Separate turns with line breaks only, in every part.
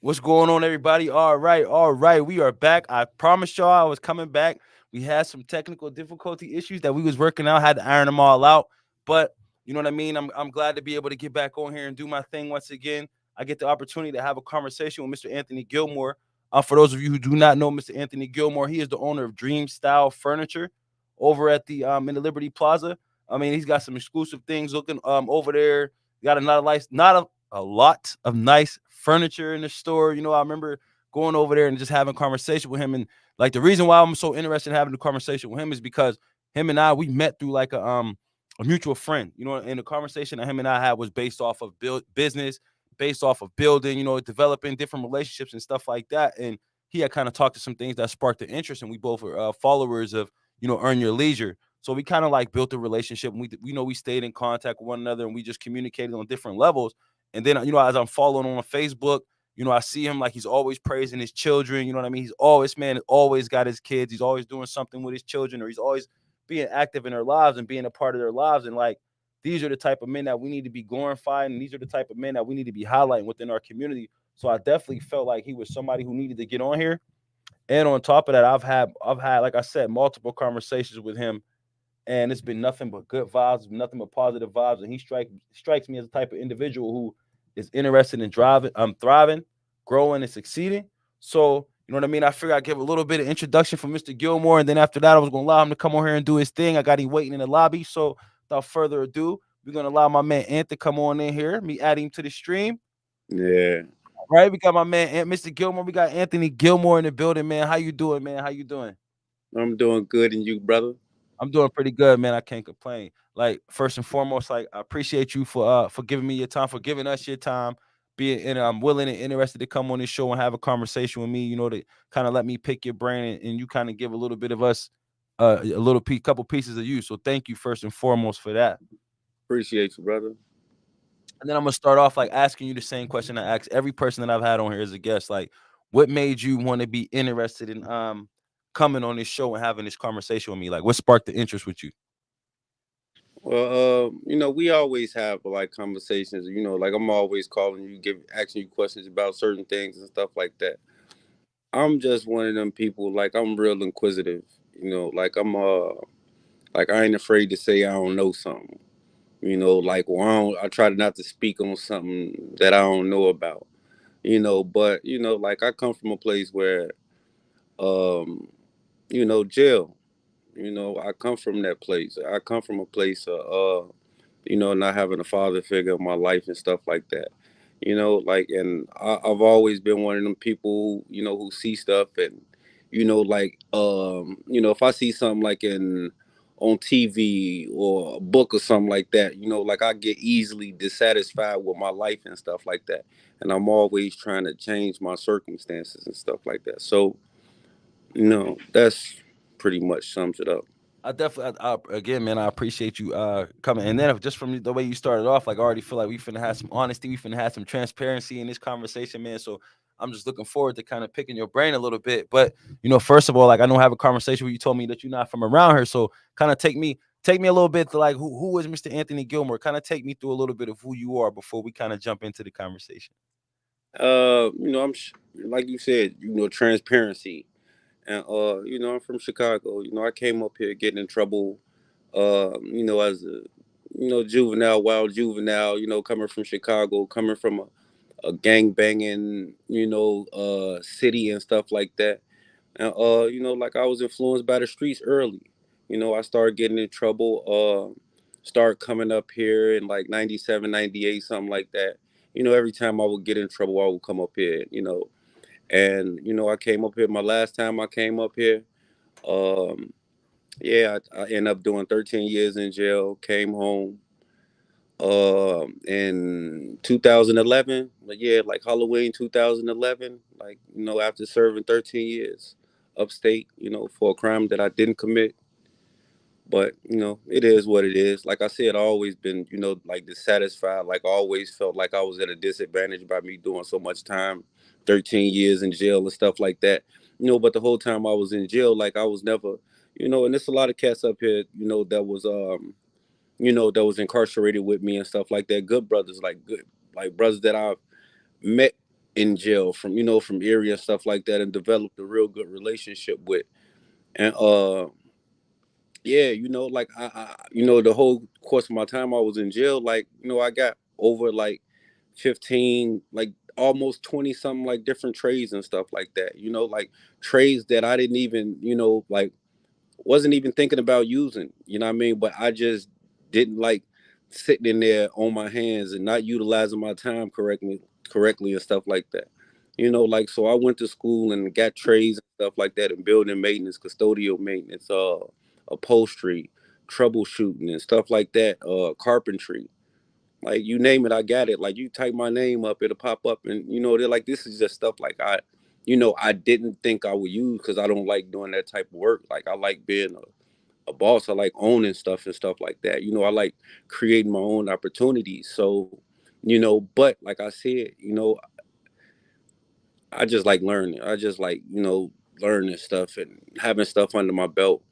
What's going on, everybody? All right. We are back. I promised y'all I was coming back. We had some technical difficulty issues that we was working out, had to iron them all out. But you know what I mean? I'm glad to be able to get back on here and do my thing once again. I get the opportunity to have a conversation with Mr. Anthony Gilmore. For those of you who do not know Mr. Anthony Gilmore, he is the owner of Dream Style Furniture over at the in the Liberty Plaza. I mean, he's got some exclusive things looking over there. Got a lot of lights, not a lot of nice furniture in the store. I remember going over there and just having a conversation with him. And like the reason why I'm so interested in having a conversation with him is because him and I we met through like a mutual friend. And the conversation that him and I had was based off of business, based off of building, developing different relationships and stuff like that. And he had kind of talked to some things that sparked the interest, and we both were followers of Earn Your Leisure. So we kind of like built a relationship, and we stayed in contact with one another, and we just communicated on different levels. And then, as I'm following on Facebook, I see him like he's always praising his children. You know what I mean? He's always got his kids. He's always doing something with his children, or he's always being active in their lives and being a part of their lives. And like, these are the type of men that we need to be glorifying. And these are the type of men that we need to be highlighting within our community. So I definitely felt like he was somebody who needed to get on here. And on top of that, I've had, like I said, multiple conversations with him, and it's been nothing but good vibes, nothing but positive vibes. And he strikes me as the type of individual who is interested in thriving, growing, and succeeding. So, you know what I mean? I figured I'd give a little bit of introduction from Mr. Gilmore, and then after that, I was gonna allow him to come on here and do his thing. I got him waiting in the lobby. So without further ado, we're gonna allow my man Ant to come on in here. Me add him to the stream.
Yeah,
All right, we got my man Mr. Gilmore. We got Anthony Gilmore in the building, man. How you doing, man? How you doing?
I'm doing good, and you, brother?
I'm doing pretty good, man. I can't complain. Like first and foremost, like I appreciate you for giving me your time, for giving us your time, being and I'm willing and interested to come on this show and have a conversation with me. To kind of let me pick your brain and you kind of give a little bit of us, a little couple pieces of you. So thank you first and foremost for that.
Appreciate you, brother.
And then I'm gonna start off like asking you the same question I ask every person that I've had on here as a guest. Like, what made you want to be interested in coming on this show and having this conversation with me? Like, what sparked the interest with you?
Well, we always have like conversations. Like I'm always calling you, asking you questions about certain things and stuff like that. I'm just one of them people. Like I'm real inquisitive. Like like I ain't afraid to say I don't know something. Like well, I try not to speak on something that I don't know about. But like I come from a place where, um, jail. I come from that place. I come from a place of, not having a father figure in my life and stuff like that. Like, and I've always been one of them people, who see stuff and, like, if I see something like on TV or a book or something like that, like I get easily dissatisfied with my life and stuff like that. And I'm always trying to change my circumstances and stuff like that. So, that's pretty much sums it up.
I definitely, again, man, I appreciate you coming. And then just from the way you started off, like I already feel like we finna have some honesty, we finna have some transparency in this conversation, man. So I'm just looking forward to kind of picking your brain a little bit. But first of all, like I know I have a conversation where you told me that you're not from around here, so kind of take me a little bit to like who is Mr. Anthony Gilmore? Kind of take me through a little bit of who you are before we kind of jump into the conversation.
Like you said, transparency. And I'm from Chicago. I came up here getting in trouble, as a juvenile, wild juvenile, coming from Chicago, coming from a gang banging, city and stuff like that. And like I was influenced by the streets early. I started getting in trouble, started coming up here in like 97, 98, something like that. Every time I would get in trouble, I would come up here, and I came up here. My last time I came up here, um, yeah, I ended up doing 13 years in jail. Came home in 2011. But yeah, like Halloween 2011. Like after serving 13 years upstate, for a crime that I didn't commit. But it is what it is. Like I said, I always been like dissatisfied. Like I always felt like I was at a disadvantage by me doing so much time, 13 years in jail and stuff like that. But the whole time I was in jail, like I was never, and there's a lot of cats up here, that was incarcerated with me and stuff like that. Good brothers, like good, like brothers that I've met, in jail from from Erie and stuff like that, and developed a real good relationship with. And yeah, like the whole course of my time I was in jail, like I got over like 15, like almost 20 something like different trades and stuff like that. Like trades that I didn't even like wasn't even thinking about using, what I mean? But I just didn't like sitting in there on my hands and not utilizing my time correctly and stuff like that. Like so I went to school and got trades and stuff like that, and building maintenance, custodial maintenance, upholstery, troubleshooting and stuff like that, carpentry. Like you name it, I got it. Like you type my name up, it'll pop up, and they're like, this is just stuff like I didn't think I would use because I don't like doing that type of work. Like I like being a boss. I like owning stuff and stuff like that. I like creating my own opportunities. So, but like I said, I just like learning. I just like, learning stuff and having stuff under my belt.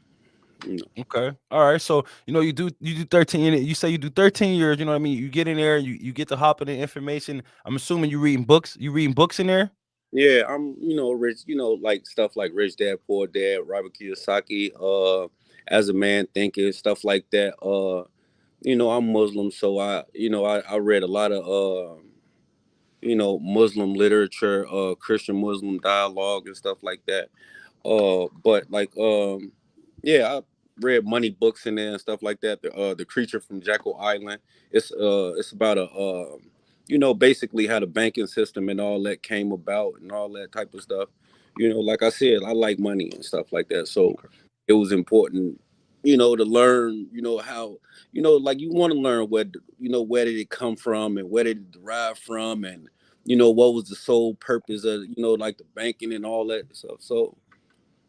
You know.
Okay. All right. So, you do 13 you say you do 13 years, you know what I mean? You get in there, you get to hop in the information. I'm assuming you reading books. You reading books in there?
Yeah, I'm, rich, like stuff like Rich Dad Poor Dad, Robert Kiyosaki, As a Man Thinking, stuff like that. I'm Muslim, so I read a lot of Muslim literature, Christian Muslim dialogue and stuff like that. But like yeah, I read money books in there and stuff like that. The Creature from Jekyll Island. It's about a basically how the banking system and all that came about and all that type of stuff. Like I said, I like money and stuff like that. So
Okay.
it was important, to learn, how, like you want to learn where did it come from and where did it derive from, and what was the sole purpose of like the banking and all that stuff. So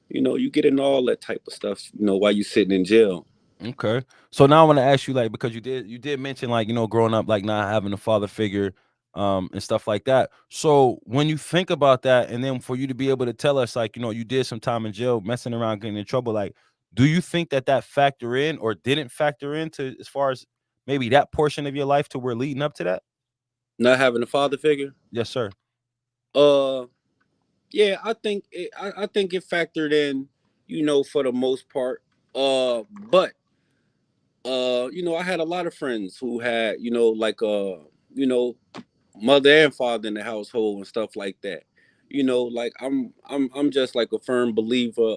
you get in all that type of stuff, while you sitting in jail.
Okay. So now I want to ask you, like, because you did mention, like, growing up, like, not having a father figure, and stuff like that. So when you think about that, and then for you to be able to tell us, like, you did some time in jail, messing around, getting in trouble, like, do you think that factor in or didn't factor into as far as maybe that portion of your life to where leading up to that?
Not having a father figure.
Yes, sir.
Uh, yeah, I think it factored in, for the most part. But I had a lot of friends who had, like you know, mother and father in the household and stuff like that. Like I'm just like a firm believer.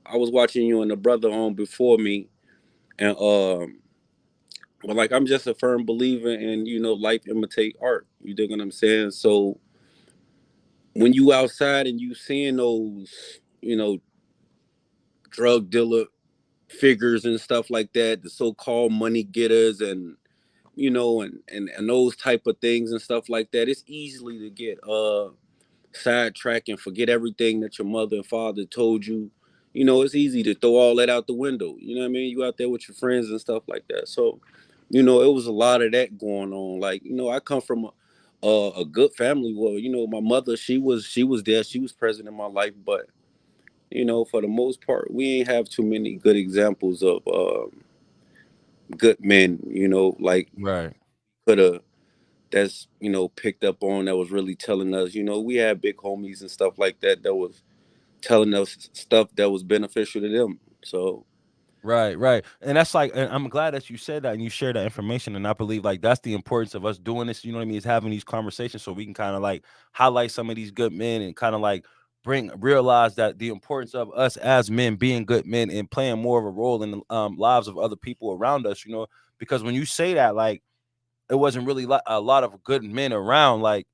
I was watching you and the brother on before me, and but like I'm just a firm believer in life imitate art. You dig what I'm saying? So when you outside and you seeing those drug dealer figures and stuff like that, the so-called money getters, and and those type of things and stuff like that, it's easily to get sidetrack and forget everything that your mother and father told you. It's easy to throw all that out the window. You know what I mean? You out there with your friends and stuff like that. So, it was a lot of that going on. Like, I come from a good family. Well, my mother, she was there, she was present in my life, but for the most part, we ain't have too many good examples of good men. Like
Right.
could have that's picked up on, that was really telling us. We had big homies and stuff like that that was telling us stuff that was beneficial to them. So
Right, right. And that's like, and I'm glad that you said that and you shared that information. And I believe like that's the importance of us doing this, you know what I mean, is having these conversations so we can kind of like highlight some of these good men and kind of like realize that the importance of us as men being good men and playing more of a role in the lives of other people around us, because when you say that, like it wasn't really a lot of good men around. Like,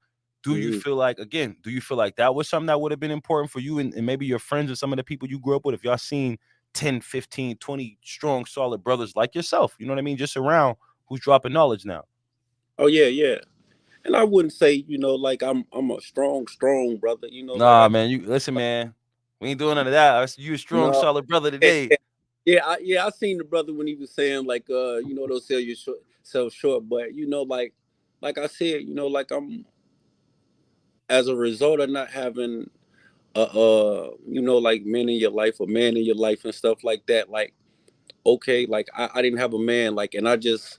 do you
mhm.
feel like, again, do you feel like that was something that would have been important for you and maybe your friends and some of the people you grew up with if y'all seen 10, 15, 20 strong, solid brothers like yourself, you know what I mean, just around who's dropping knowledge now?
Oh yeah, yeah. And I wouldn't say like I'm a strong brother. Like
Nah, man, you listen, man. We ain't doing none of that. You a strong,
no.
solid brother
Yeah,
today.
yeah, yeah. I seen the brother when he was saying like they'll sell you sell short, but like I said, like I'm, as a result of not having like men in your life or man in your life and stuff like that, like okay, like I didn't have a man, like, and I just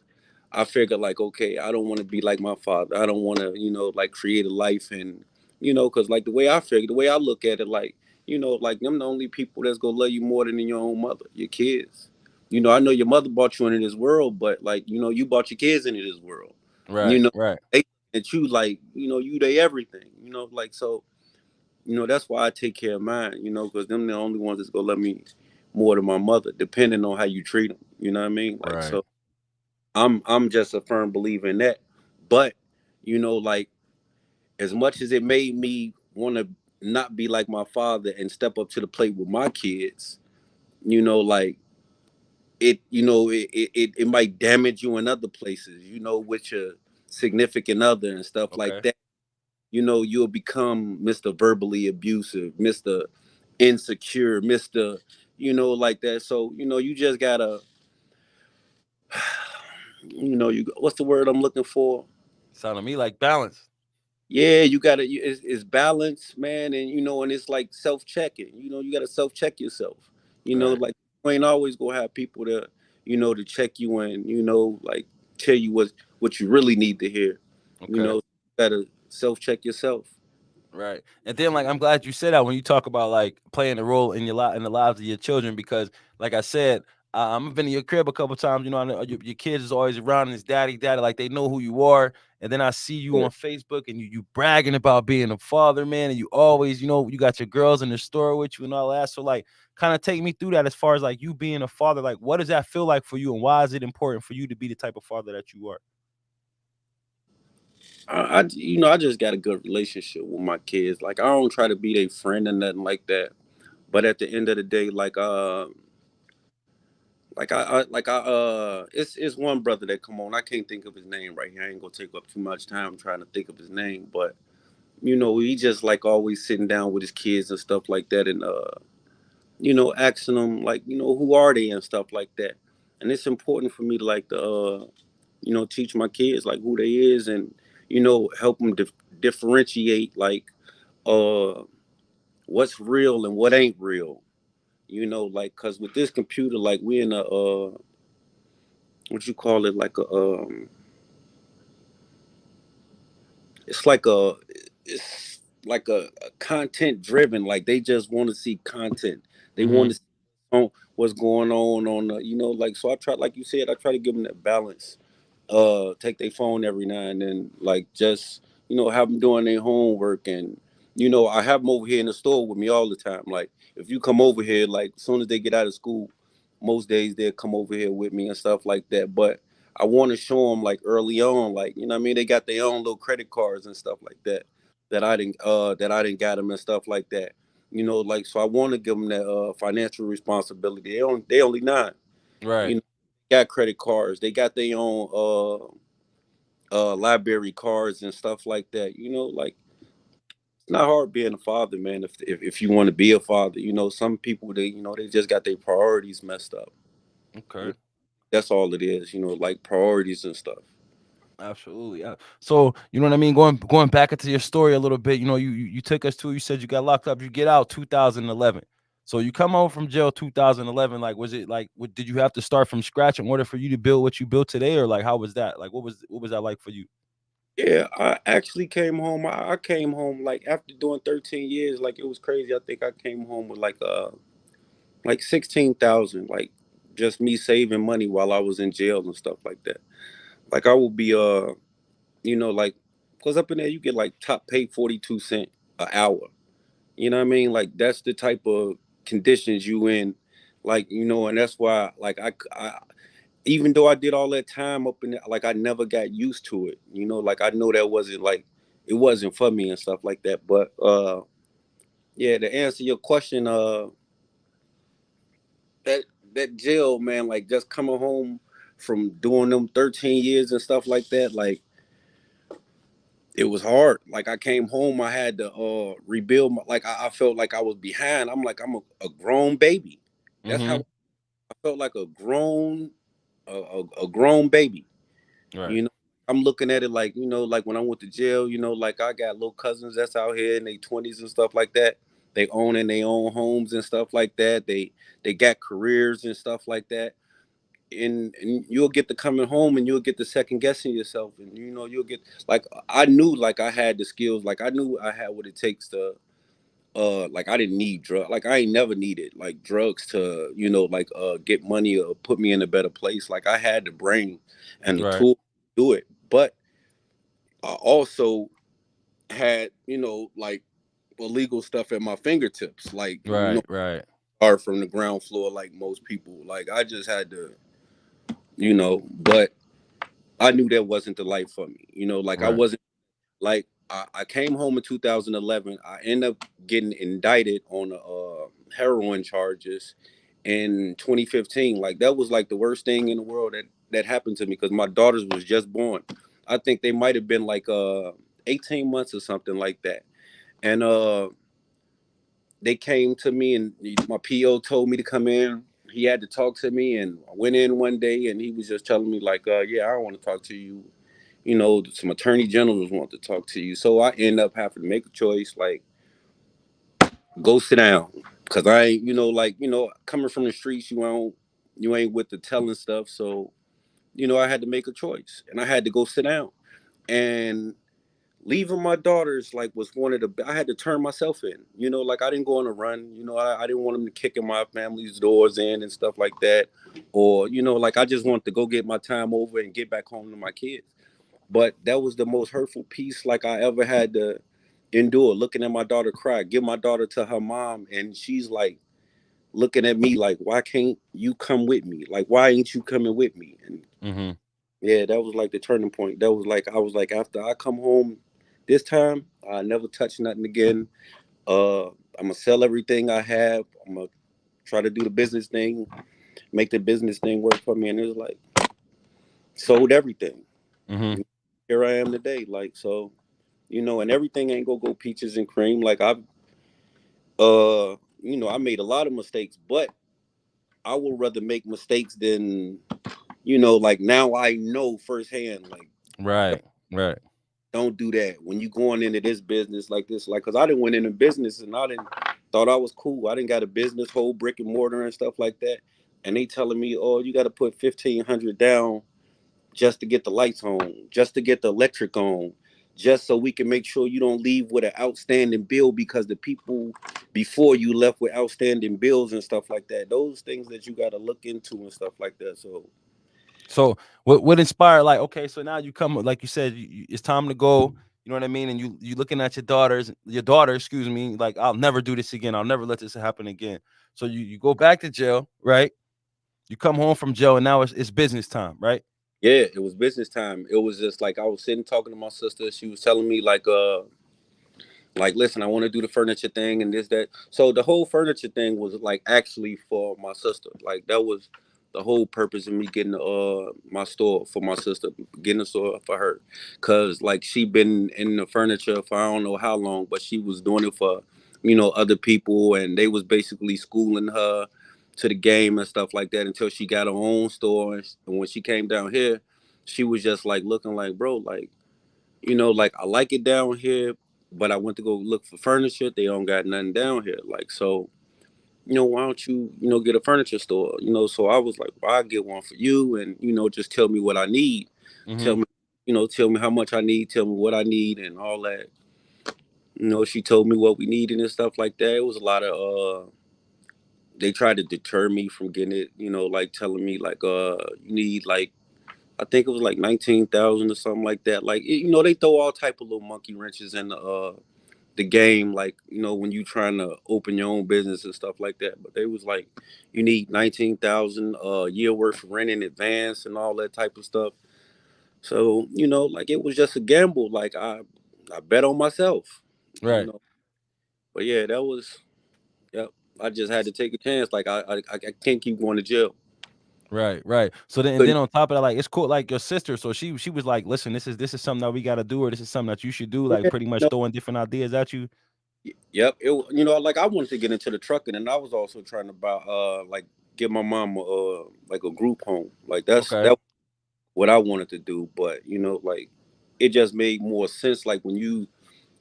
I figured like, okay, I don't want to be like my father. I don't want to, like create a life and, because like the way I figure, the way I look at it, like, like them the only people that's gonna love you more than your own mother, your kids. I know your mother brought you into this world, but like, you brought your kids into this world. You
Right,
know,
right,
they that you like, you they everything. Like so, that's why I take care of mine. Because them the only ones that's gonna love me more than my mother, depending on how you treat them. You know what I mean? Like
right.
so. I'm just a firm believer in that. But like as much as it made me want to not be like my father and step up to the plate with my kids, like it might damage you in other places, with your significant other and stuff like
Okay.
that. You'll become Mr. Verbally Abusive, Mr. Insecure, Mr. Like that. So, you just gotta, you what's the word I'm looking for?
Sound to me like balance.
Yeah, you gotta. It's balance, man, and and it's like self checking. You gotta self check yourself.
Right.
Like you ain't always gonna have people to, to check you and like tell you what you really need to hear.
Okay.
You gotta self check yourself.
Right. And then like I'm glad you said that when you talk about like playing a role in your in the lives of your children because like I said, I've been in your crib a couple times. I know your kids is always around and it's daddy, daddy, like they know who you are. And then I see you
Yeah.
on Facebook and you bragging about being a father, man. And you always, you got your girls in the store with you and all that. So like kind of take me through that as far as like you being a father. Like what does that feel like for you and why is it important for you to be the type of father that you are?
I just got a good relationship with my kids. Like I don't try to be their friend or nothing like that. But at the end of the day, it's one brother that come on. I can't think of his name right here. I ain't gonna take up too much time trying to think of his name, but he just like always sitting down with his kids and stuff like that, and asking them like, who are they and stuff like that. And it's important for me to like to teach my kids like who they is and help them differentiate like uh what's real and what ain't real. Like because with this computer, like we in a what you call it, like a it's like a it's like a content driven, like they just want to see content, they want
Mm-hmm.
to see what's going on the, like so I try, like you said, I try to give them that balance, take their phone every now and then, like just have them doing their homework, and I have them over here in the store with me all the time. Like if you come over here, like as soon as they get out of school, most days they'll come over here with me and stuff like that. But I want to show them like early on, like what I mean, they got their own little credit cards and stuff like that that I didn't got them and stuff like that. Like so I want to give them that financial responsibility. They only nine.
Right.
You know, got credit cards. They got their own library cards and stuff like that. Like it's not hard being a father, man. If you want to be a father, some people they just got their priorities messed up.
Okay.
That's all it is. Like priorities and stuff.
Absolutely. So you know what I mean. Going back into your story a little bit. You took us to. You said you got locked up. You get out 2011. So you come home from jail 2011. Like, was it like? Did you have to start from scratch in order for you to build what you built today, or like how was that? Like, what was that like for you?
Yeah, I actually came home. I came home like after doing 13 years. Like it was crazy. I think I came home with like 16,000. Like just me saving money while I was in jail and stuff like that. Like I would be like because up in there you get like top pay 42 cent an hour. You know what I mean? Like that's the type of conditions you in. Like and that's why like I even though I did all that time up in there, like I never got used to it. Like I know that wasn't like it wasn't for me and stuff like that. But yeah, to answer your question, that that jail, man, like just coming home from doing them 13 years and stuff like that, like it was hard. Like I came home, I had to rebuild my, like I felt like I was behind. I'm like I'm a grown baby. That's how
Mm-hmm.
I felt, like a grown baby.
Right.
You know, I'm looking at it like, like when I went to jail, like I got little cousins that's out here in their 20s and stuff like that. They owning their own homes and stuff like that. They got careers and stuff like that. and you'll get to coming home and you'll get to second guessing yourself, and you'll get like I knew like I had the skills, like I knew I had what it takes to like I didn't need drug, like I ain't never needed like drugs to like get money or put me in a better place. Like I had the brain and the
Right.
tool to do it, but I also had like illegal stuff at my fingertips, like
Right. Right.
start from the ground floor like most people. Like I just had to but I knew that wasn't the life for me. Like I
Right.
wasn't like I came home in 2011. I ended up getting indicted on heroin charges in 2015. Like that was like the worst thing in the world that happened to me because my daughters was just born. I think they might have been like 18 months or something like that. And they came to me and my PO told me to come in. He had to talk to me, and I went in one day and he was just telling me like, yeah, I don't want to talk to you. Some attorney generals want to talk to you. So I end up having to make a choice, like go sit down, because I ain't, coming from the streets, you ain't with the telling stuff. So I had to make a choice, and I had to go sit down. And leaving my daughters like was one of the I had to turn myself in. Like I didn't go on a run. I didn't want them to kick in my family's doors in and stuff like that, or like I just wanted to go get my time over and get back home to my kids. But that was the most hurtful piece like I ever had to endure, looking at my daughter cry, give my daughter to her mom, and she's like looking at me like, why can't you come with me? Like, why ain't you coming with me? And
Mm-hmm.
yeah, that was like the turning point. That was like I was like, after I come home this time, I never touch nothing again. I'm gonna sell everything I have. I'm gonna try to do the business thing, make the business thing work for me. And it was like sold everything.
Mm-hmm.
Here I am today. Like so, and everything ain't gonna go peaches and cream. Like I made a lot of mistakes, but I would rather make mistakes than, like now I know firsthand, like
Right. Right.
don't do that when you going into this business like this, like, cause I didn't went into business and I didn't thought I was cool. I didn't got a business, whole brick and mortar and stuff like that, and they telling me, oh, you got to put 1,500 down just to get the lights on, just to get the electric on, just so we can make sure you don't leave with an outstanding bill because the people before you left with outstanding bills and stuff like that. Those things that you got to look into and stuff like that. So
So what inspired, like, okay, so now you come, like you said, it's time to go. You know what I mean? And you looking at your daughter, excuse me, like, I'll never do this again. I'll never let this happen again. So you go back to jail, right? You come home from jail, and now it's business time, right?
yeah, it was business time. It was just like I was sitting talking to my sister. She was telling me like, listen, I want to do the furniture thing and this, that. So the whole furniture thing was like actually for my sister. Like that was the whole purpose of me getting my store for my sister, getting a store for her. Cause like she been in the furniture for I don't know how long, but she was doing it for, other people, and they was basically schooling her to the game and stuff like that until she got her own store. And when she came down here, she was just like looking like, bro, like like I like it down here, but I went to go look for furniture. They don't got nothing down here. Like, so, why don't you, get a furniture store? So I was like, well, I'll get one for you and, just tell me what I need.
Mm-hmm.
Tell me, tell me how much I need, tell me what I need and all that. She told me what we needed and stuff like that. It was a lot of they tried to deter me from getting it, like telling me like you need like I think it was like 19,000 or something like that. Like they throw all type of little monkey wrenches in the game, like when you trying to open your own business and stuff like that. But they was like, you need 19,000 a year worth of rent in advance and all that type of stuff. So like it was just a gamble. Like I bet on myself, you
Right.
know. But yeah, that was yep. I just had to take a chance. Like I can't keep going to jail.
Right, right. So then, and then
Couldn't.
on top of that, like, it's cool. Like your sister, so she was like, "Listen, this is something that we got to do, or this is something that you should do." Like,
Yeah,
pretty much throwing different ideas at you.
yep. Like I wanted to get into the trucking, and I was also trying to buy, like, get my mom, like a group home. Like
Okay.
that what I wanted to do. But like, it just made more sense. Like when you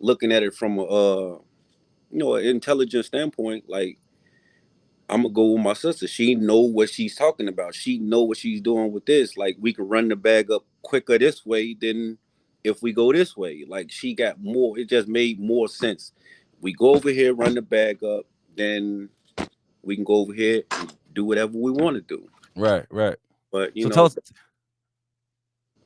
looking at it from a, an intelligent standpoint, like I'm gonna go with my sister. She know what she's talking about. She know what she's doing with this. Like we can run the bag up quicker this way than if we go this way. Like she got more. It just made more sense. We go over here, run the bag up, then we can go over here and do whatever we want to do.
Right, right.
But
So tell us.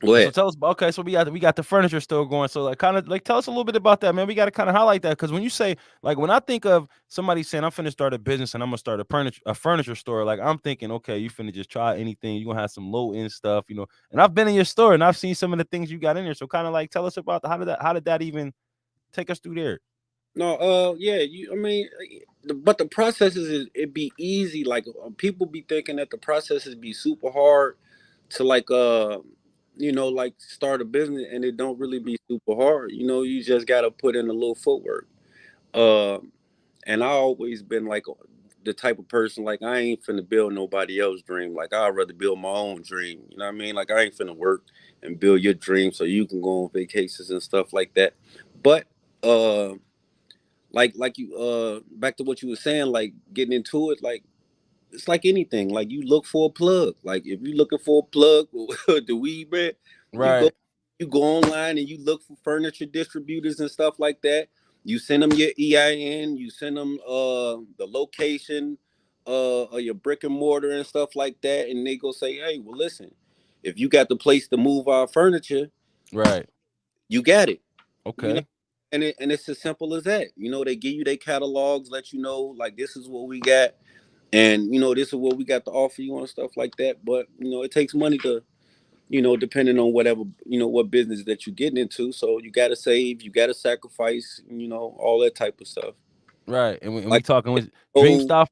go
So
ahead.
tell us. Okay, so we got the furniture store going. So like, kind of like, tell us a little bit about that, man. We got to kind of highlight that because when you say like, when I think of somebody saying I'm finna start a business and I'm gonna start a furniture store, like I'm thinking, okay, you finna just try anything. You gonna have some low end stuff, you know. And I've been in your store and I've seen some of the things you got in there. So kind of like, tell us about how did that even take us through there?
No, yeah, you. I mean, but the processes is it be easy. Like people be thinking that the processes be super hard to like like start a business, and it don't really be super hard. You just gotta put in a little footwork. Um, and I always been like the type of person like I ain't finna build nobody else's dream. Like I'd rather build my own dream. You know what I mean? Like I ain't finna work and build your dream so you can go on vacations and stuff like that. But uh like you back to what you were saying, like getting into it, like it's like anything. Like you look for a plug. Like if you're looking for a plug with the weed man, you go
Right,
you go online and you look for furniture distributors and stuff like that. You send them your EIN, you send them the location of your brick and mortar and stuff like that, and they go say, hey, well listen, if you got the place to move our furniture,
right.
you got it. You know,
Okay,
and it's as simple as that. They give you their catalogs, let you know like this is what we got, and this is what we got to offer you and stuff like that. But it takes money to depending on whatever what business that you're getting into. So you got to save, you got to sacrifice, all that type of stuff.
right. And we
Like
talking with dream
so
stuff.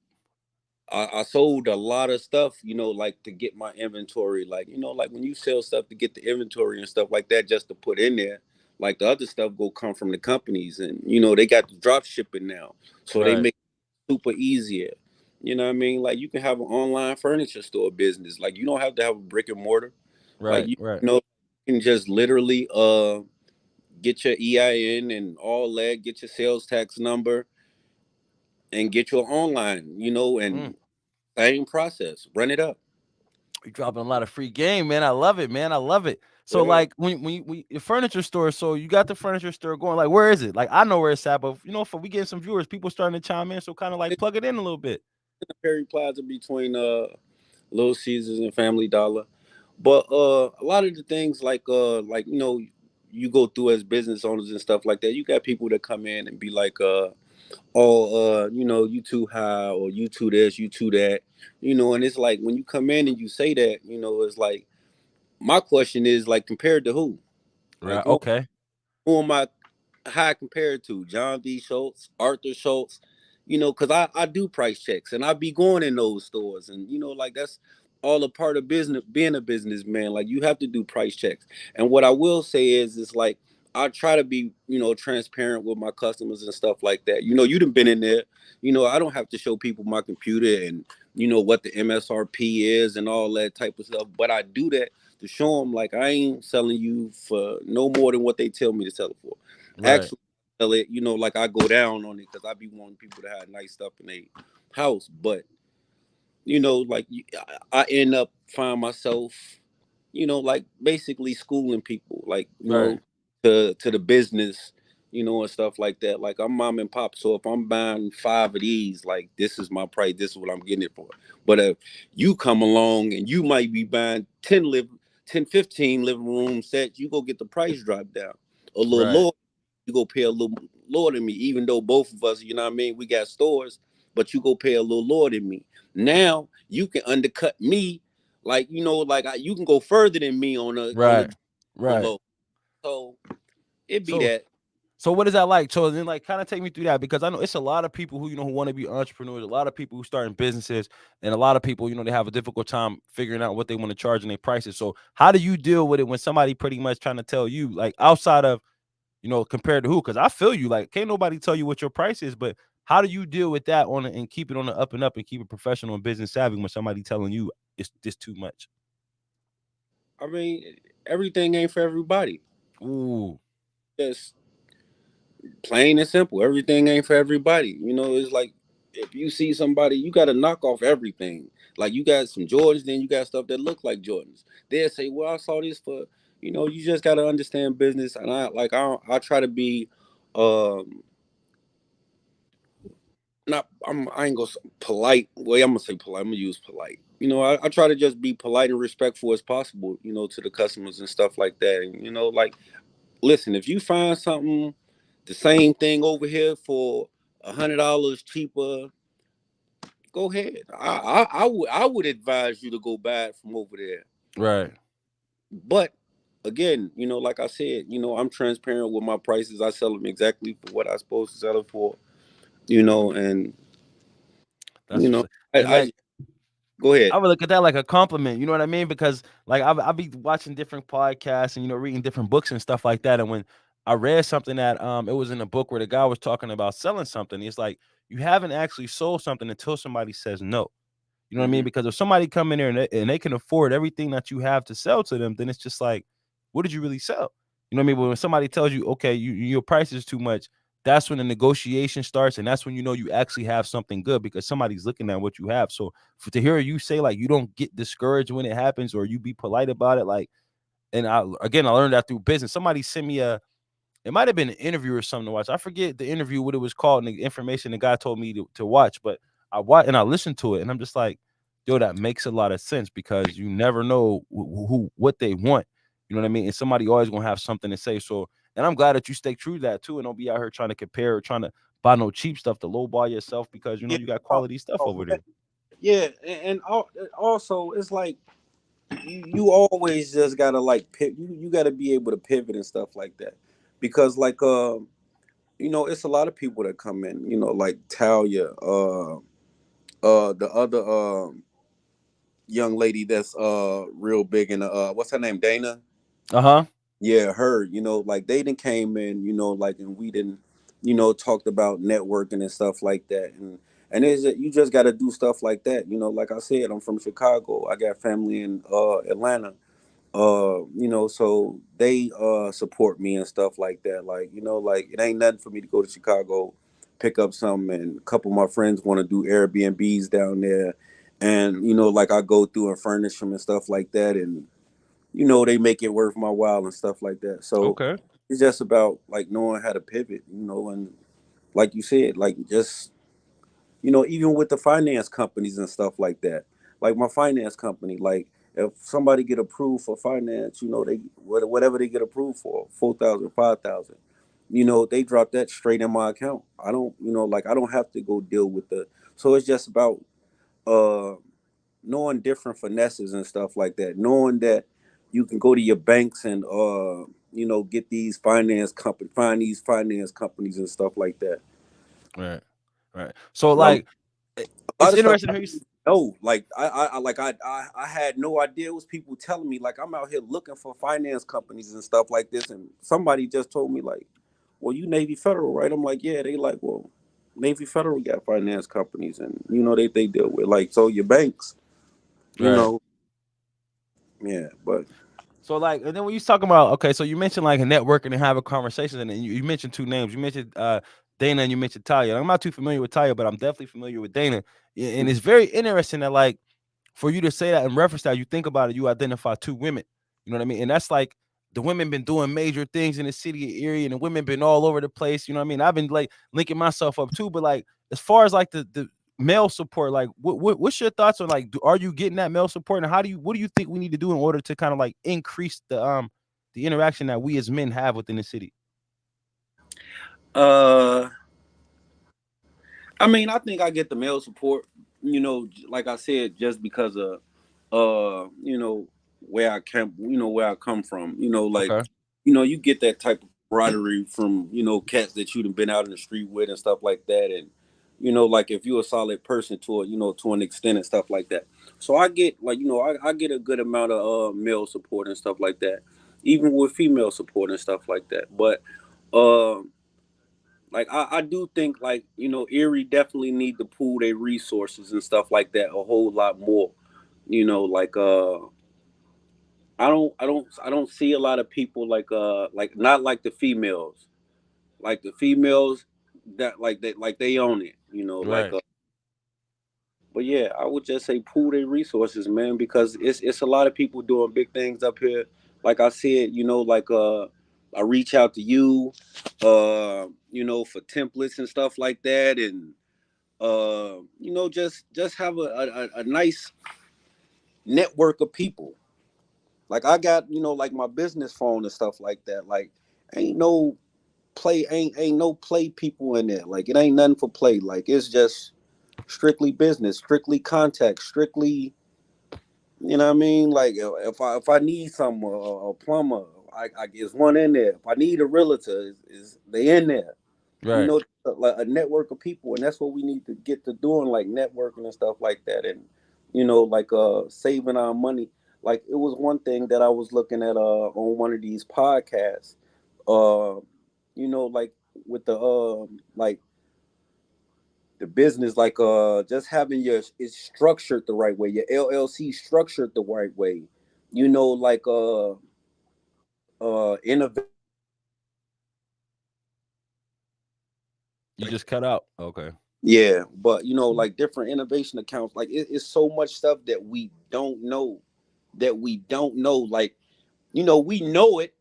I sold a lot of stuff, like to get my inventory. Like, like when you sell stuff to get the inventory and stuff like that, just to put in there, like the other stuff go come from the companies, and they got the drop shipping now. So they
Right,
make it super easier. You know what I mean? Like you can have an online furniture store business. Like you don't have to have a brick and mortar. Like
right, right,
you can just literally get your EIN and all that, get your sales tax number and get your online,
mm.
and same process. Run it up.
You dropping a lot of free game, man. I love it, man. I love it. So
Yeah.
like when your furniture store, so you got the furniture store going. Like, where is it? Like, I know where it's at, but for we getting some viewers, people starting to chime in. So kind of like
It's
plug it in a little bit.
in the Perry Plaza between Little Caesars and Family Dollar. But a lot of the things like you go through as business owners and stuff like that, you got people that come in and be like oh you too high, or you too this, you too that, and it's like when you come in and you say that, it's like my question is like compared to who? Like
Right. Okay.
who am I high compared to? John D. Schultz, Arthur Schultz, because I do price checks and I be going in those stores, and like that's all a part of business, being a businessman. Like you have to do price checks. And what I will say is like I try to be, transparent with my customers and stuff like that. You done been in there. I don't have to show people my computer and what the MSRP is and all that type of stuff. But I do that to show them like I ain't selling you for no more than what they tell me to sell it for.
Right.
Actually, sell it, like I go down on it because I be wanting people to have nice stuff in their house. But like I end up find myself, like basically schooling people, like
Right.
to the business, and stuff like that. Like I'm mom and pop, so if I'm buying 5 of these, like this is my price, this is what I'm getting it for. But if you come along and you might be buying 10, 15 living room sets, you go get the price drop down a little
Right.
lower. You go pay a little lower than me, even though both of us, what I mean, we got stores, but you go pay a little lower than me. Now you can undercut me, like like you can go further than me on a
Right. Right.
low. So it be
So
that.
So what is that like? So then like kind of take me through that because I know it's a lot of people who who want to be entrepreneurs, a lot of people who starting businesses, and a lot of people, they have a difficult time figuring out what they want to charge and their prices. So how do you deal with it when somebody pretty much trying to tell you like outside of, compared to who? Because I feel you, like can't nobody tell you what your price is, but how do you deal with that and keep it on the up and up and keep it professional and business savvy when somebody telling you it's just too much?
I mean, everything ain't for everybody.
Ooh,
Just plain and simple. Everything ain't for everybody. It's like if you see somebody, you got to knock off everything. Like you got some Jordans, then you got stuff that look like Jordans. They'll say, "Well, I saw this for," you just got to understand business. And I try to be, um, not I ain't gonna polite. Well, I'm gonna say polite. I'm gonna use polite. I try to just be polite and respectful as possible. To the customers and stuff like that. And like, listen, if you find something, the same thing over here for $100 cheaper, go ahead. I would advise you to go buy it from over there.
Right.
But again, like I said, I'm transparent with my prices. I sell them exactly for what I'm supposed to sell it for. And
That's
you know,
what's,
I,
and
I
like
just, go ahead.
I would look at that like a compliment. You know what I mean? Because like I be watching different podcasts and reading different books and stuff like that. And when I read something that it was in a book where the guy was talking about selling something, he's like, you haven't actually sold something until somebody says no. You know what I mean?
Hmm.
Because if somebody come in there and they can afford everything that you have to sell to them, then it's just like, what did you really sell? You know what I mean? But when somebody tells you, okay, your price is too much, that's when the negotiation starts, and that's when you actually have something good because somebody's looking at what you have. So to hear you say like you don't get discouraged when it happens or you be polite about it, like, and I learned that through business. Somebody sent me it might have been an interview or something to watch. I forget the interview, what it was called, and the information the guy told me to watch. But I watched and I listened to it, and I'm just like, yo, that makes a lot of sense because you never know what they want. You know what I mean? And somebody always gonna have something to say. So, and I'm glad that you stay true to that too, and don't be out here trying to compare or trying to buy no cheap stuff to lowball yourself because
Yeah.
you got
Oh,
quality stuff
oh,
over there.
yeah, and also it's like you always just gotta like you gotta be able to pivot and stuff like that, because like it's a lot of people that come in, like Talia, the other young lady that's real big in what's her name, Dana.
Uh huh.
Yeah, her. Like they didn't came in, like, and we didn't, talked about networking and stuff like that, and you just got to do stuff like that. Like I said, I'm from Chicago. I got family in Atlanta. So they support me and stuff like that. Like, like it ain't nothing for me to go to Chicago, pick up something, and a couple of my friends want to do Airbnbs down there, and like I go through and furnish them and stuff like that, and they make it worth my while and stuff like that. So
Okay.
it's just about like knowing how to pivot, and like you said, like just even with the finance companies and stuff like that. Like my finance company, like if somebody get approved for finance, they whatever they get approved for, 4,000, 5,000, they drop that straight in my account. I don't, like I don't have to go deal with the. So it's just about uh knowing different finesses and stuff like that, knowing that you can go to your banks and get these find these finance companies and stuff like that.
Right. Right. So
But
like,
a lot
it's
of stuff
interesting to hear you.
no, like I had no idea. It was people telling me like I'm out here looking for finance companies and stuff like this, and somebody just told me like, "Well, you Navy Federal, right?" I'm like, "Yeah." They like, "Well, Navy Federal got finance companies, and they deal with like so your banks, you
Right.
know, yeah." But
So like, and then when you talking about, okay, so you mentioned like networking and having conversations, and then you mentioned two names. You mentioned Dana and you mentioned Talia. I'm not too familiar with Talia, but I'm definitely familiar with Dana. And it's very interesting that like for you to say that and reference that, you think about it, you identify two women. You know what I mean? And that's like the women been doing major things in the city area, and the women been all over the place. You know what I mean? I've been like linking myself up too, but like as far as like the male support, like what's your thoughts on like are you getting that male support, and what do you think we need to do in order to kind of like increase the interaction that we as men have within the city?
uh, I mean, I think I get the male support. Like I said, just because of where I came, where I come from. Like
Okay.
you get that type of camaraderie from cats that you've been out in the street with and stuff like that, and like if you're a solid person to to an extent and stuff like that. So I get like I get a good amount of male support and stuff like that, even with female support and stuff like that. But like I do think like Erie definitely need to pool their resources and stuff like that a whole lot more. Like I don't see a lot of people like not like the females, like the females that like they own it. Like
Right.
But yeah, I would just say pool their resources, man, because it's a lot of people doing big things up here. Like I said, like I reach out to you, for templates and stuff like that, and just have a nice network of people. Like I got, like my business phone and stuff like that. Like ain't no ain't no play people in there. Like it ain't nothing for play. Like it's just strictly business, strictly contact, strictly, you know what I mean? Like if I need some a plumber, I is one in there. If I need a realtor, is they in there? You
Right.
know, like a network of people, and that's what we need to get to doing, like networking and stuff like that, and like saving our money. Like it was one thing that I was looking at on one of these podcasts, uh, like with like the business, like just having your it's structured the right way, your LLC structured the right way, like innovation
You just cut out. Okay.
yeah, but like different innovation accounts, like it's so much stuff that we don't know, like we know it,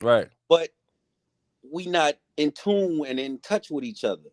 Right.
but we not in tune and in touch with each other.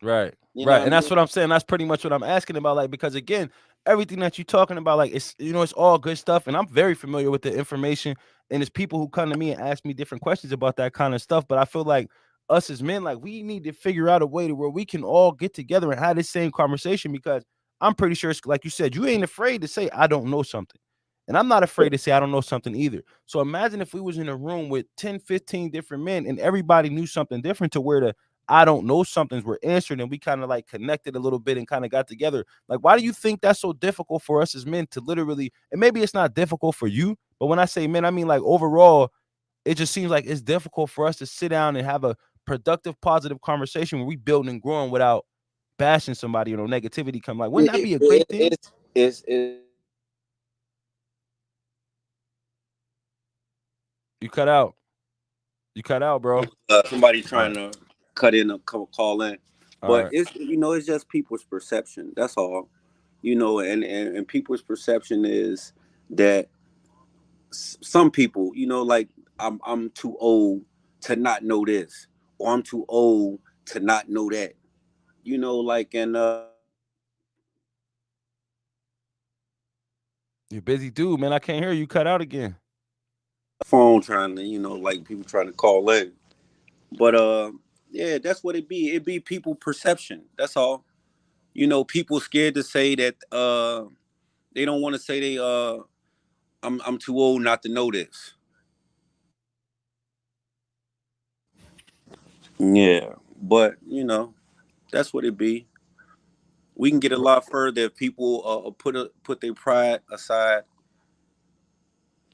Right.
You know
Right.
what I
And that's
mean?
what I'm saying. That's pretty much what I'm asking about. Like, because again, everything that you're talking about, like, it's it's all good stuff. And I'm very familiar with the information. And it's people who come to me and ask me different questions about that kind of stuff. But I feel like us as men, like, we need to figure out a way to where we can all get together and have this same conversation, because I'm pretty sure it's like you said, you ain't afraid to say I don't know something. And I'm not afraid to say I don't know something either. So imagine if we was in a room with 10, 15 different men and everybody knew something different, to where the I don't know somethings were answered and we kind of like connected a little bit and kind of got together. Like, why do you think that's so difficult for us as men to literally, and maybe it's not difficult for you, but when I say men, I mean like overall, it just seems like it's difficult for us to sit down and have a productive, positive conversation where we building and growing without bashing somebody or no negativity come. Like, wouldn't that
it,
be a great
it,
thing?
it's
You cut out. You cut out, bro.
somebody
All
trying
right.
to cut in or call in,
All
but
right.
it's just people's perception, that's all. And people's perception is that some people, like I'm too old to not know this, or I'm too old to not know that. Like and
You're busy dude, man. I can't hear you. You cut out again.
phone trying to, like people trying to call in. But yeah, that's what it be. It be people perception. That's all. People scared to say that they don't want to say I'm too old not to know this. Yeah, but that's what it be. We can get a lot further if people put their pride aside.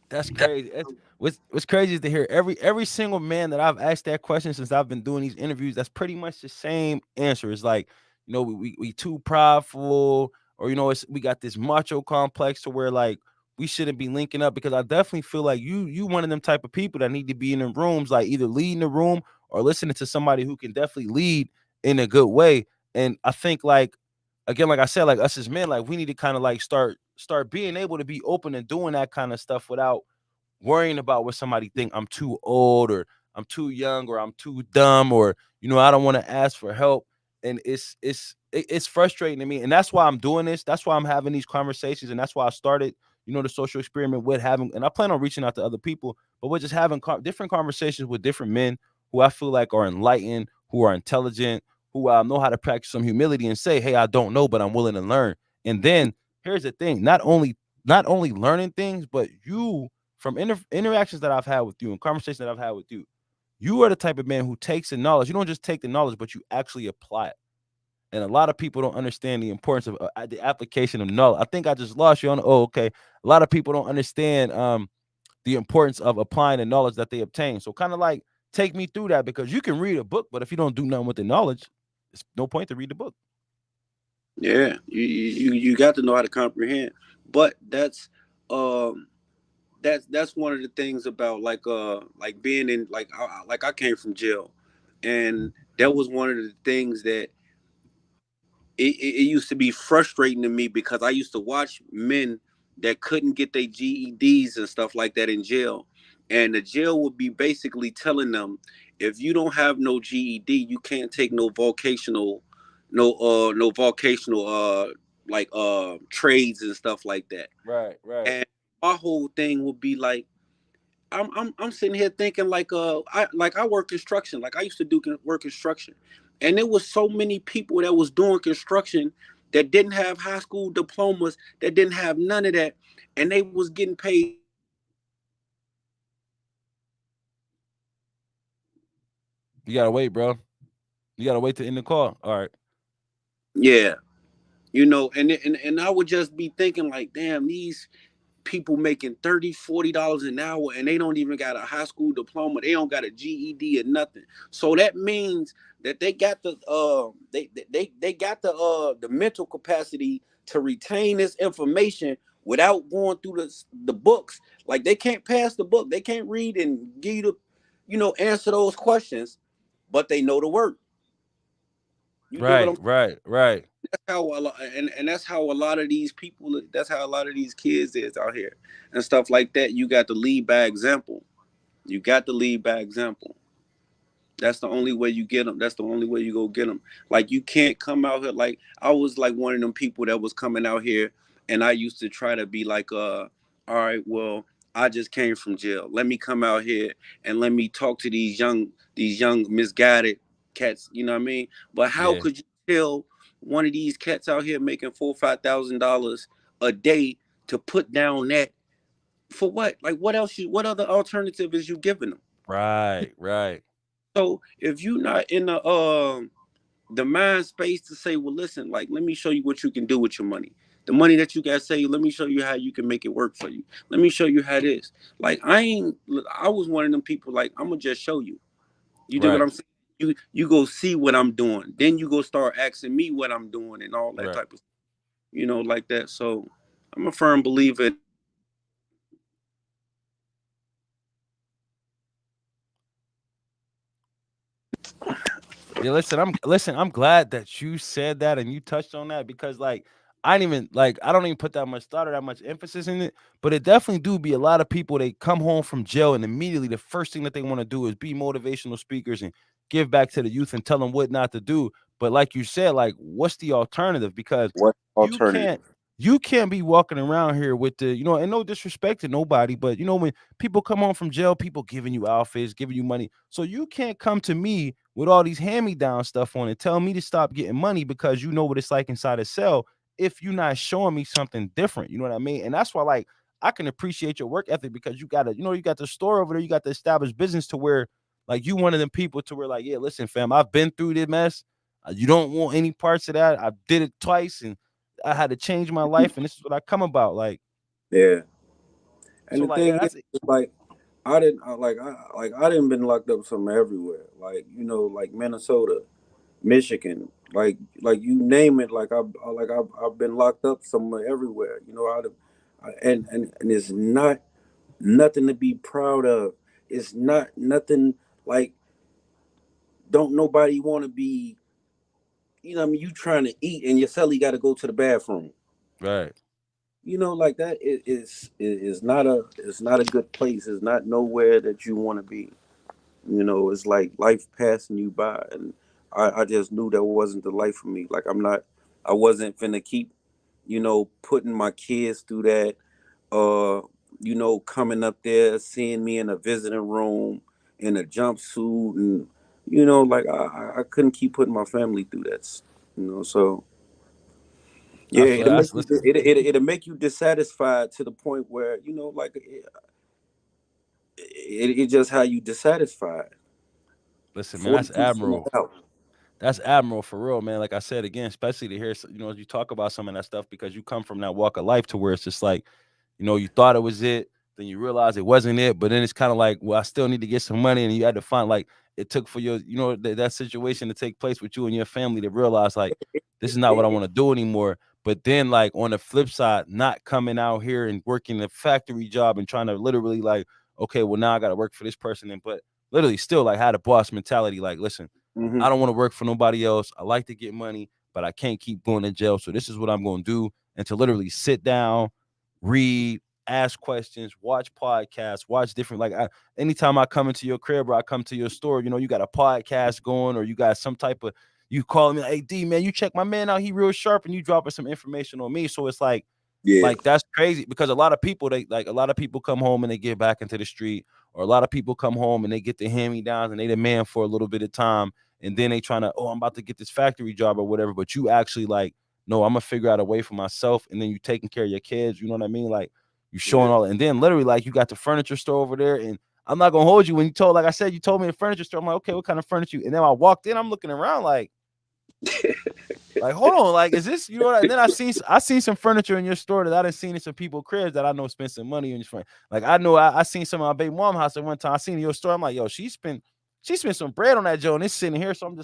That's crazy. What's crazy is to hear every single man that I've asked that question since I've been doing these interviews. That's pretty much the same answer. It's like, we too prideful, or it's we got this macho complex to where like we shouldn't be linking up, because I definitely feel like you one of them type of people that need to be in the rooms, like either leading the room or listening to somebody who can definitely lead in a good way. And I think like again, like I said, like us as men, like we need to kind of like start being able to be open and doing that kind of stuff without worrying about what somebody think I'm too old or I'm too young or I'm too dumb or I don't want to ask for help. And it's frustrating to me. And that's why I'm doing this. That's why I'm having these conversations. And that's why I started, the social experiment with having, and I plan on reaching out to other people, but we're just having different conversations with different men who I feel like are enlightened, who are intelligent, who know how to practice some humility and say, hey, I don't know, but I'm willing to learn. And then here's the thing, not only learning things, but you from interactions that I've had with you and conversations that I've had with you, you are the type of man who takes the knowledge. You don't just take the knowledge, but you actually apply it. And a lot of people don't understand the importance of the application of knowledge. I think I just lost you on. Oh, okay. A lot of people don't understand the importance of applying the knowledge that they obtain. So kind of like take me through that, because you can read a book, but if you don't do nothing with the knowledge, it's no point to read the book.
Yeah, you got to know how to comprehend. But um that's one of the things about like being in like I came from jail, and that was one of the things that it used to be frustrating to me because I used to watch men that couldn't get their GEDs and stuff like that in jail, and the jail would be basically telling them, if you don't have no GED, you can't take no vocational, no vocational like trades and stuff like that.
Right, right.
And my whole thing would be like, I'm sitting here thinking like I work construction, like I used to do work construction, and there was so many people that was doing construction that didn't have high school diplomas, that didn't have none of that, and they was getting paid
You gotta wait, bro. You gotta wait to end the call. All right.
yeah, and I would just be thinking like, damn, these people making 30, $40 an hour and they don't even got a high school diploma, they don't got a GED or nothing. So that means that they got they got the mental capacity to retain this information without going through the books. Like they can't pass the book, they can't read and give you the, answer those questions, but they know the work. You dig what
Right,
I'm
right, right.
That's how a lot, and that's how a lot of these people, that's how a lot of these kids is out here and stuff like that. You got to lead by example. You got to lead by example. That's the only way you get them. That's the only way you go get them. Like you can't come out here like I was like one of them people that was coming out here, and I used to try to be like, all right, well, I just came from jail. Let me come out here and let me talk to these young misguided cats. You know what I mean? But how
Yeah.
could you tell one of these cats out here making $4,000 or $5,000 a day to put down that for what? Like what else? What other alternative is you giving them?
Right, right,
So if you're not in the mind space to say, well, listen, like let me show you what you can do with your money. The money that you got saved, let me show you how you can make it work for you. Let me show you how this. Like I was one of them people like I'm gonna just show you. You do what
right,
I'm saying? You go see what I'm doing. Then you go start asking me what I'm doing and all that
right.
type of like that. So I'm a firm believer.
Yeah, listen, I'm glad that you said that and you touched on that because like I didn't even like I don't even put that much thought or that much emphasis in it, but it definitely do be a lot of people they come home from jail and immediately the first thing that they want to do is be motivational speakers and give back to the youth and tell them what not to do. But like you said, like what's the alternative? Because
What
you can't
alternative?
you can't be walking around here with the, and no disrespect to nobody, but when people come home from jail, people giving you outfits, giving you money. So you can't come to me with all these hand-me-down stuff on it, tell me to stop getting money because you know what it's like inside a cell if you're not showing me something different. You know what I mean? And that's why, like, I can appreciate your work ethic because you got to, you got the store over there, you got the established business to where, like, you one of them people to where, like, yeah, listen, fam, I've been through this mess. You don't want any parts of that. I did it twice and I had to change my life, and this is what I come about. Like,
Yeah. And
so,
the
like, yeah,
thing is,
that's it.
like, I didn't been locked up some everywhere. Like, like Minnesota, Michigan, like you name it. I've been locked up somewhere everywhere. And it's not nothing to be proud of. It's not nothing like don't nobody want to be. What I mean, you trying to eat and your celly got to go to the bathroom.
Right.
Like that is not a good place. It's not nowhere that you want to be. It's like life passing you by, and I just knew that wasn't the life for me. Like I wasn't finna keep putting my kids through that. uh Coming up there, seeing me in a visiting room in a jumpsuit, and like I couldn't keep putting my family through that. So yeah,
I feel that's listen,
it'll make you dissatisfied to the point where like it's just how you dissatisfied.
listen, man,
40% out.
that's admirable for real, man. Like I said again, especially to hear, you talk about some of that stuff because you come from that walk of life to where it's just like, you thought it was it, then you realize it wasn't it, but then it's kind of like, well, I still need to get some money, and you had to find like it took for your, that situation to take place with you and your family to realize like this is not what I want to do anymore. But then like on the flip side, not coming out here and working a factory job and trying to literally like, okay, well now I got to work for this person, and but literally still like had a boss mentality, like, listen,
Hmm.
I don't want to work for nobody else. I like to get money, but I can't keep going to jail. So this is what I'm going to do, and to literally sit down, read, ask questions, watch podcasts, watch different anytime I come into your crib or I come to your store, you got a podcast going, or you got some type of, you calling me like, hey D man, you check my man out, he real sharp, and you dropping some information on me. So it's
Yeah.
like that's crazy, because a lot of people, a lot of people come home and they get back into the street, or a lot of people come home and they get the hand me downs and they demand for a little bit of time, and then they trying to, oh, I'm about to get this factory job or whatever, but you actually like, no, I'm gonna figure out a way for myself, and then you taking care of your kids, you know what I mean? Like you showing
Yeah.
all, and then literally like you got the furniture store over there, and I'm not gonna hold you when you told, like I said, you told me the furniture store. I'm like, okay, what kind of furniture? And then I walked in, I'm looking around like, hold on, like, is this, And then I seen some furniture in your store that I done seen in some people cribs that I know spent some money on your friend. Like I know I seen some of my baby mom house at one time. I seen in your store. I'm like, yo, she spent some bread on that Joe, and it's sitting here. So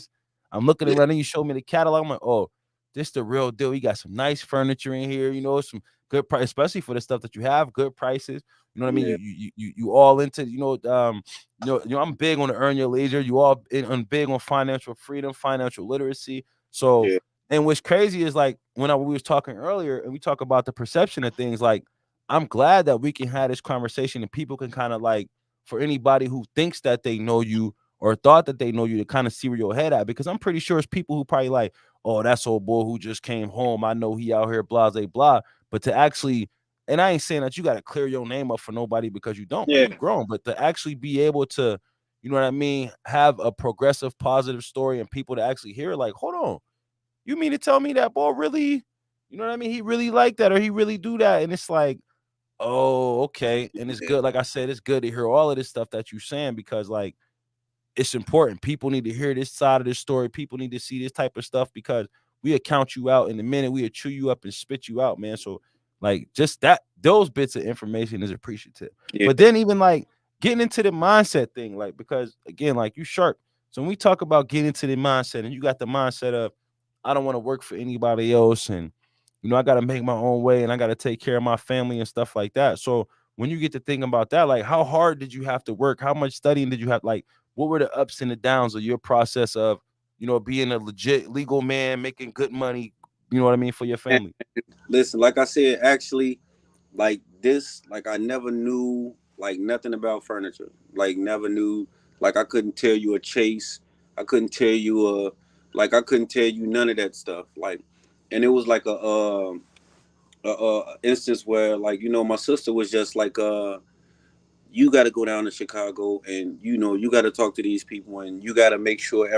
I'm looking
Yeah.
around, and you show me the catalog. I'm like, oh, this the real deal. You got some nice furniture in here, some good price, especially for the stuff that you have, good prices. You know what I mean?
Yeah.
You all into, I'm big on the earn your leisure. You all big on financial freedom, financial literacy. So,
Yeah.
and what's crazy is like when we was talking earlier, and we talk about the perception of things, like I'm glad that we can have this conversation and people can kind of like, for anybody who thinks that they know you or thought that they know you, to kind of see where your head at, because I'm pretty sure it's people who probably like, oh, that's old boy who just came home, I know he out here blah blah blah. But to actually, and I ain't saying that you got to clear your name up for nobody, because you don't, man,
Yeah.
you grown, but to actually be able to, you know what I mean, have a progressive positive story and people to actually hear like, hold on, you mean to tell me that boy really, you know what I mean? He really like that, or he really do that. And it's like, oh, okay. And it's
Yeah.
good. Like I said, it's good to hear all of this stuff that you're saying, because like it's important. People need to hear this side of this story. People need to see this type of stuff, because we'll count you out in a minute. We'll chew you up and spit you out, man. So like just that, those bits of information is appreciative.
Yeah.
But then even like getting into the mindset thing, like, because again, like you sharp. So when we talk about getting into the mindset, and you got the mindset of, I don't want to work for anybody else, and I got to make my own way, and I got to take care of my family and stuff like that. So when you get to thinking about that, like how hard did you have to work? How much studying did you have? Like what were the ups and the downs of your process of, being a legit legal man, making good money, you know what I mean, for your
And
family?
listen, like I said, actually, like this, like I never knew like nothing about furniture. Like never knew. Like I couldn't tell you a chase. I couldn't tell you a like I couldn't tell you none of that stuff. Like, and it was like a instance where like my sister was just like you got to go down to Chicago and you got to talk to these people and you got to make sure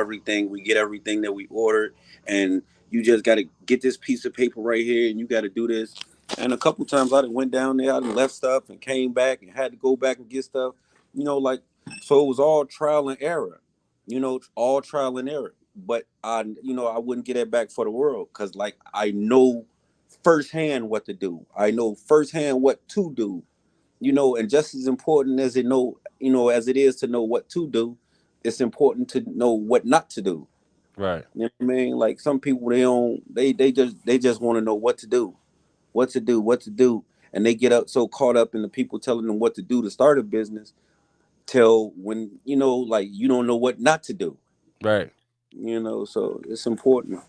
we get everything that we ordered and you just got to get this piece of paper right here and you got to do this. And a couple times I done went down there, I done left stuff and came back and had to go back and get stuff, like so it was all trial and error, all trial and error. But I wouldn't get it back for the world because like I know firsthand what to do. I know firsthand what to do, and just as important as as it is to know what to do, it's important to know what not to do.
Right.
You know what I mean? Like some people they don't they just want to know what to do, what to do, what to do. And they get up so caught up in the people telling them what to do to start a business till when like you don't know what not to do.
Right.
So it's important.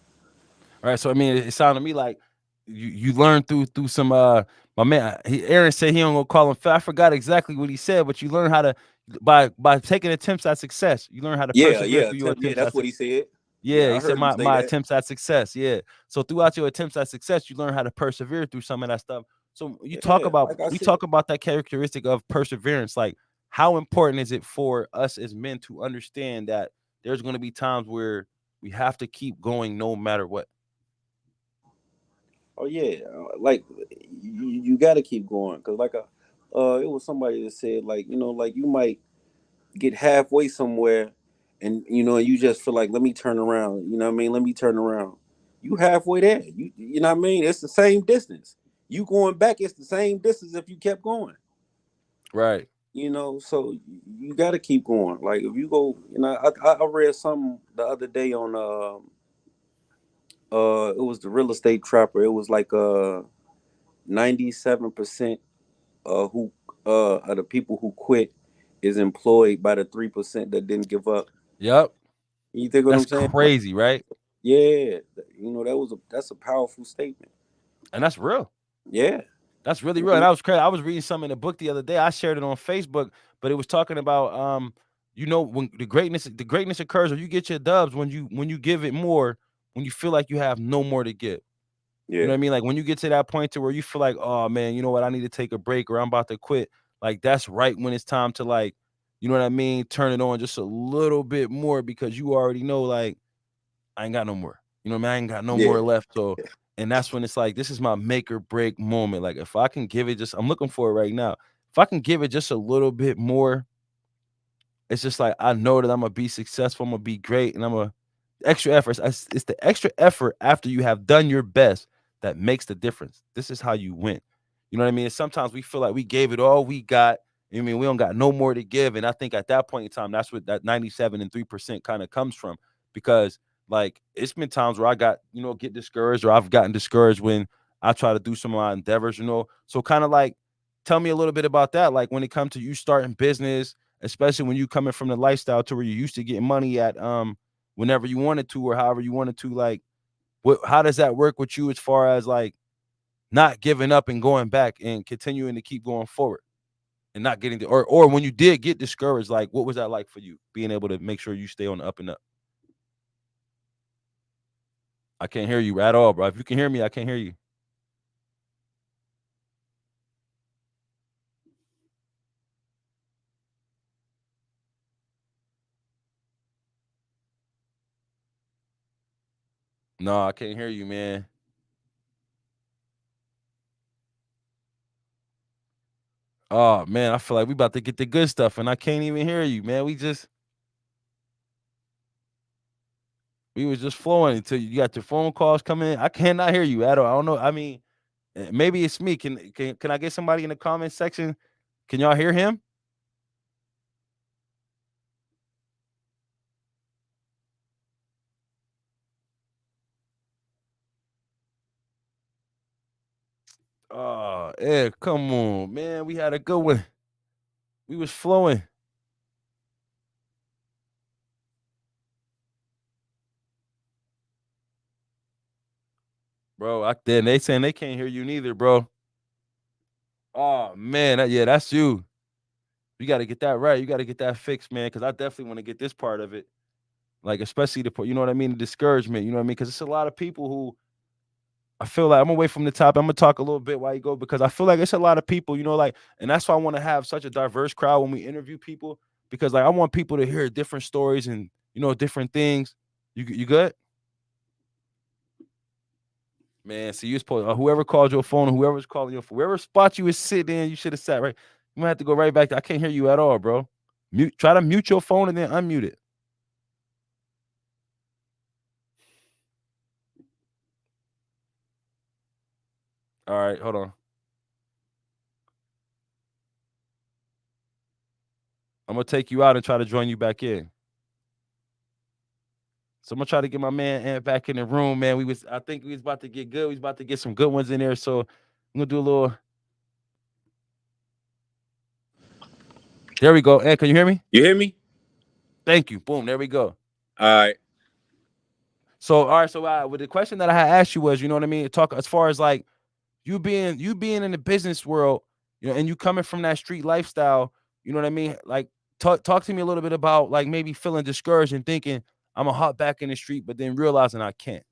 Right. So I mean, it sounded to me like you learned through some my man Aaron said he don't gonna call him fat. I forgot exactly what he said, but you learn how to, by taking attempts at success, you learn how to
Yeah,
persevere
yeah,
through your
yeah,
attempts
that's
at
what he
success.
said.
Yeah,
Yeah,
he
I
said
heard him say
my
that.
attempts at success. Yeah. So throughout your attempts at success, you learn how to persevere through some of that stuff. So
Yeah, like I
we
said.
talk about that characteristic of perseverance. Like how important is it for us as men to understand that there's going to be times where we have to keep going no matter what?
Oh yeah, like you got to keep going because it was somebody that said like like you might get halfway somewhere, and you just feel like let me turn around. You know what I mean? Let me turn around. You halfway there. You know what I mean? It's the same distance. You going back, it's the same distance if you kept going.
Right.
So you got to keep going. Like if you go, I read something the other day on it was the real estate trapper. It was like 97% who of the people who quit is employed by the 3% that didn't give up.
Yep.
You think what
That's
I'm saying? Like,
crazy, right?
Yeah, that's a powerful statement.
And that's real.
Yeah.
That's really real. And
Mhm.
I was crazy. I was reading something in a book the other day. I shared it on Facebook, but it was talking about when the greatness occurs, or you get your dubs when you give it more, when you feel like you have no more to give. You know
Yeah.
what I mean? Like when you get to that point to where you feel like, oh man, you know what, I need to take a break or I'm about to quit. Like that's right when it's time to like, you know what I mean, turn it on just a little bit more because you already know like I ain't got no more. You know what I mean? I ain't got no more
Yeah.
left. So, and that's when it's like, this is my make or break moment. Like, if I can give it I'm looking for it right now. If I can give it just a little bit more, it's just like, I know that I'm going to be successful. I'm going to be great. And extra effort. It's the extra effort after you have done your best that makes the difference. This is how you win. You know what I mean? And sometimes we feel like we gave it all we got. I mean, we don't got no more to give. And I think at that point in time, that's what that 97 and 3% kind of comes from. Because like it's been times where I got, get discouraged or I've gotten discouraged when I try to do some of my endeavors. So kind of like tell me a little bit about that. Like when it comes to you starting business, especially when you coming from the lifestyle to where you used to get money at whenever you wanted to or however you wanted to, like how does that work with you as far as like not giving up and going back and continuing to keep going forward and not getting or when you did get discouraged, like what was that like for you being able to make sure you stay on the up and up? I can't hear you at all, bro. If you can hear me, I can't hear you. No, I can't hear you, man. Oh man, I feel like we about to get the good stuff and I can't even hear you, man. We was just flowing until you got your phone calls coming in. I cannot hear you at all. I don't know. I mean, maybe it's me. Can I get somebody in the comment section? Can y'all hear him? Oh, yeah, come on, man. We had a good one. We was flowing, bro. Then they saying they can't hear you neither, bro. Oh man, yeah, that's you. You got to get that right. You got to get that fixed, man. Because I definitely want to get this part of it, like especially you know what I mean, the discouragement. You know what I mean? Because it's a lot of people who I feel like I'm away from the top. I'm gonna talk a little bit while you go because I feel like it's a lot of people, like, and that's why I want to have such a diverse crowd when we interview people because like I want people to hear different stories and different things. You good? Man, see, you supposed whoever called your phone, whoever's calling your phone, wherever spot you was sitting in, you should have sat right. You might have to go right back. I can't hear you at all, bro. Try to mute your phone and then unmute it. All right, hold on. I'm gonna take you out and try to join you back in. So I'm gonna try to get my man Ant back in the room, man. I think we was about to get good. We was about to get some good ones in there. So I'm gonna do a little. There we go. Ant, can you hear me?
You hear me?
Thank you. Boom. There we go.
All right.
So all right. So with the question that I had asked you was, you know what I mean? Talk as far as like you being in the business world, and you coming from that street lifestyle. You know what I mean? Like talk to me a little bit about like maybe feeling discouraged and thinking I'm gonna hop back in the street, but then realizing I can't.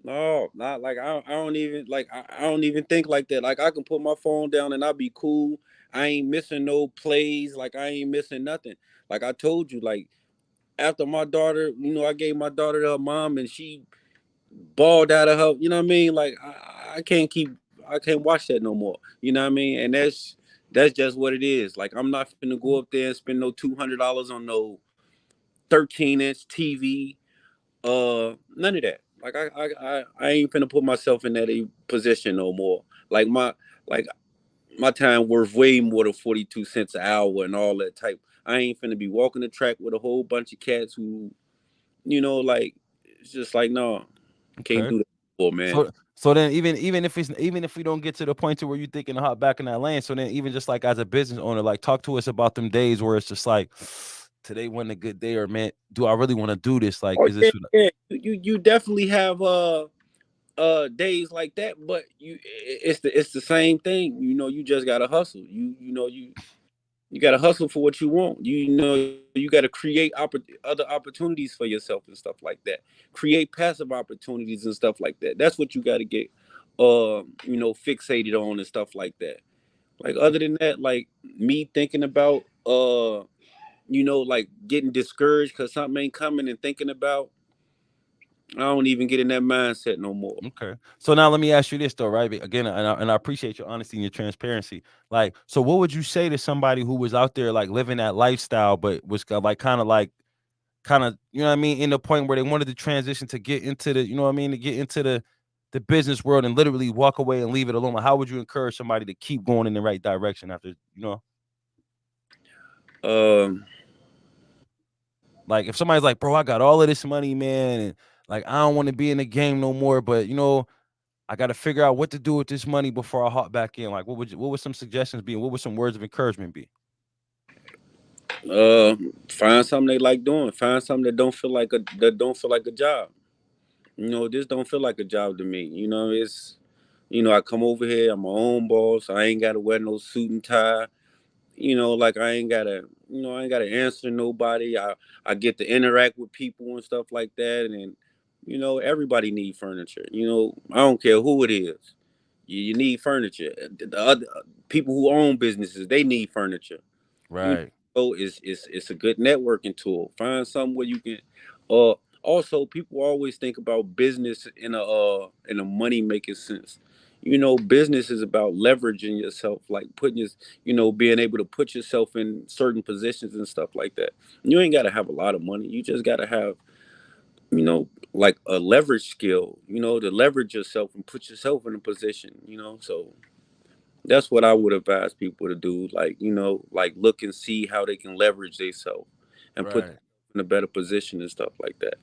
No, not like I don't even like I don't even think like that. Like I can put my phone down and I'll be cool. I ain't missing no plays. Like I ain't missing nothing. Like I told you, like after my daughter, I gave my daughter to her mom and she balled out of her. You know what I mean? Like I can't watch that no more. You know what I mean? And that's just what it is. Like I'm not finna go up there and spend no $200 on no 13-inch TV. None of that. Like I ain't finna put myself in that position no more. Like my time worth way more than 42 cents an hour and all that type. I ain't finna be walking the track with a whole bunch of cats who, like it's just like no, can't
Okay.
do that for man.
So then even if we don't get to the point to where you thinking to hop back in that lane, so then even just like as a business owner, like talk to us about them days where it's just like, today wasn't a good day, or man, do I really want to do this? Like,
Oh
is
yeah,
this
yeah. You definitely have days like that, but it's the same thing. You know, you just gotta hustle. You gotta hustle for what you want. You know, you gotta create other opportunities for yourself and stuff like that. Create passive opportunities and stuff like that. That's what you gotta get fixated on and stuff like that. Like other than that, like me thinking about like getting discouraged because something ain't coming and thinking about, I don't even get in that mindset no more.
okay? So now let me ask you this though, right? Again, and I appreciate your honesty and your transparency. Like, so what would you say to somebody who was out there like living that lifestyle, but was like kind of, you know what I mean, in the point where they wanted to transition to get into the, you know what I mean, to get into the business world and literally walk away and leave it alone? Like, how would you encourage somebody to keep going in the right direction after,
Um,
like if somebody's like, bro, I got all of this money, man, and like I don't want to be in the game no more, but I got to figure out what to do with this money before I hop back in. Like, what would some suggestions be, and what would some words of encouragement be?
uh, find something they like doing. Find something that don't feel like a job. This don't feel like a job to me. I come over here. I'm my own boss. I ain't gotta wear no suit and tie. Like I ain't gotta answer to nobody. I get to interact with people and stuff like that, and everybody need furniture. I don't care who it is. You need furniture. The other people who own businesses, they need furniture.
Right,
It's a good networking tool. Find something where you can. Uh, Also, people always think about business in a money making sense. Business is about leveraging yourself, like being able to put yourself in certain positions and stuff like that. You ain't got to have a lot of money. You just got to have, like a leverage skill. To leverage yourself and put yourself in a position. So that's what I would advise people to do. Like look and see how they can leverage themselves and put
right.
themselves in a better position and stuff like that.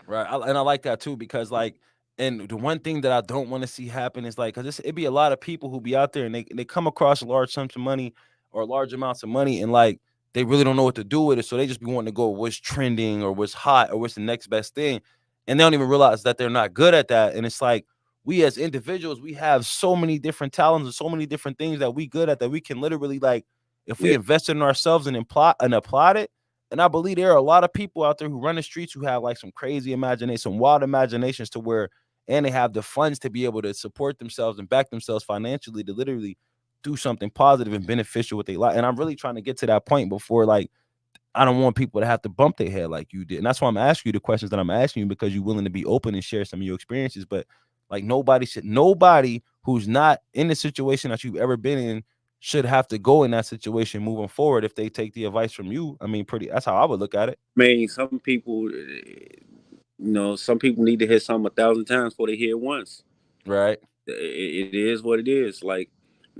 Right, and I like that too because like, and the one thing that I don't want to see happen is like, cause it be a lot of people who be out there and they come across large sums of money or large amounts of money and like they really don't know what to do with it, so they just be wanting to go what's trending or what's hot or what's the next best thing, and they don't even realize that they're not good at that. And it's like we as individuals, we have so many different talents and so many different things that we good at that we can literally like, if we
Yeah,
invest in ourselves and applied it. And I believe there are a lot of people out there who run the streets who have like some crazy imagination, some wild imaginations to where, and they have the funds to be able to support themselves and back themselves financially to literally do something positive and beneficial with their life. And I'm really trying to get to that point before like I don't want people to have to bump their head like you did. And that's why I'm asking you the questions that I'm asking you because you're willing to be open and share some of your experiences. But like nobody who's not in the situation that you've ever been in should have to go in that situation moving forward if they take the advice from you. I mean, pretty that's how I would look at it.
I mean, some people need to hear something 1,000 times before they hear it once.
Right.
It is what it is. Like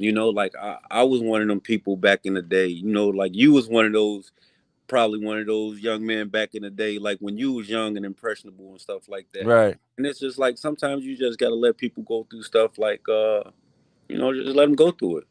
I was one of them people back in the day. Like you was one of those, probably one of those young men back in the day, like when you was young and impressionable and stuff like that.
Right.
And it's just like sometimes you just gotta let people go through stuff, like just let them go through it.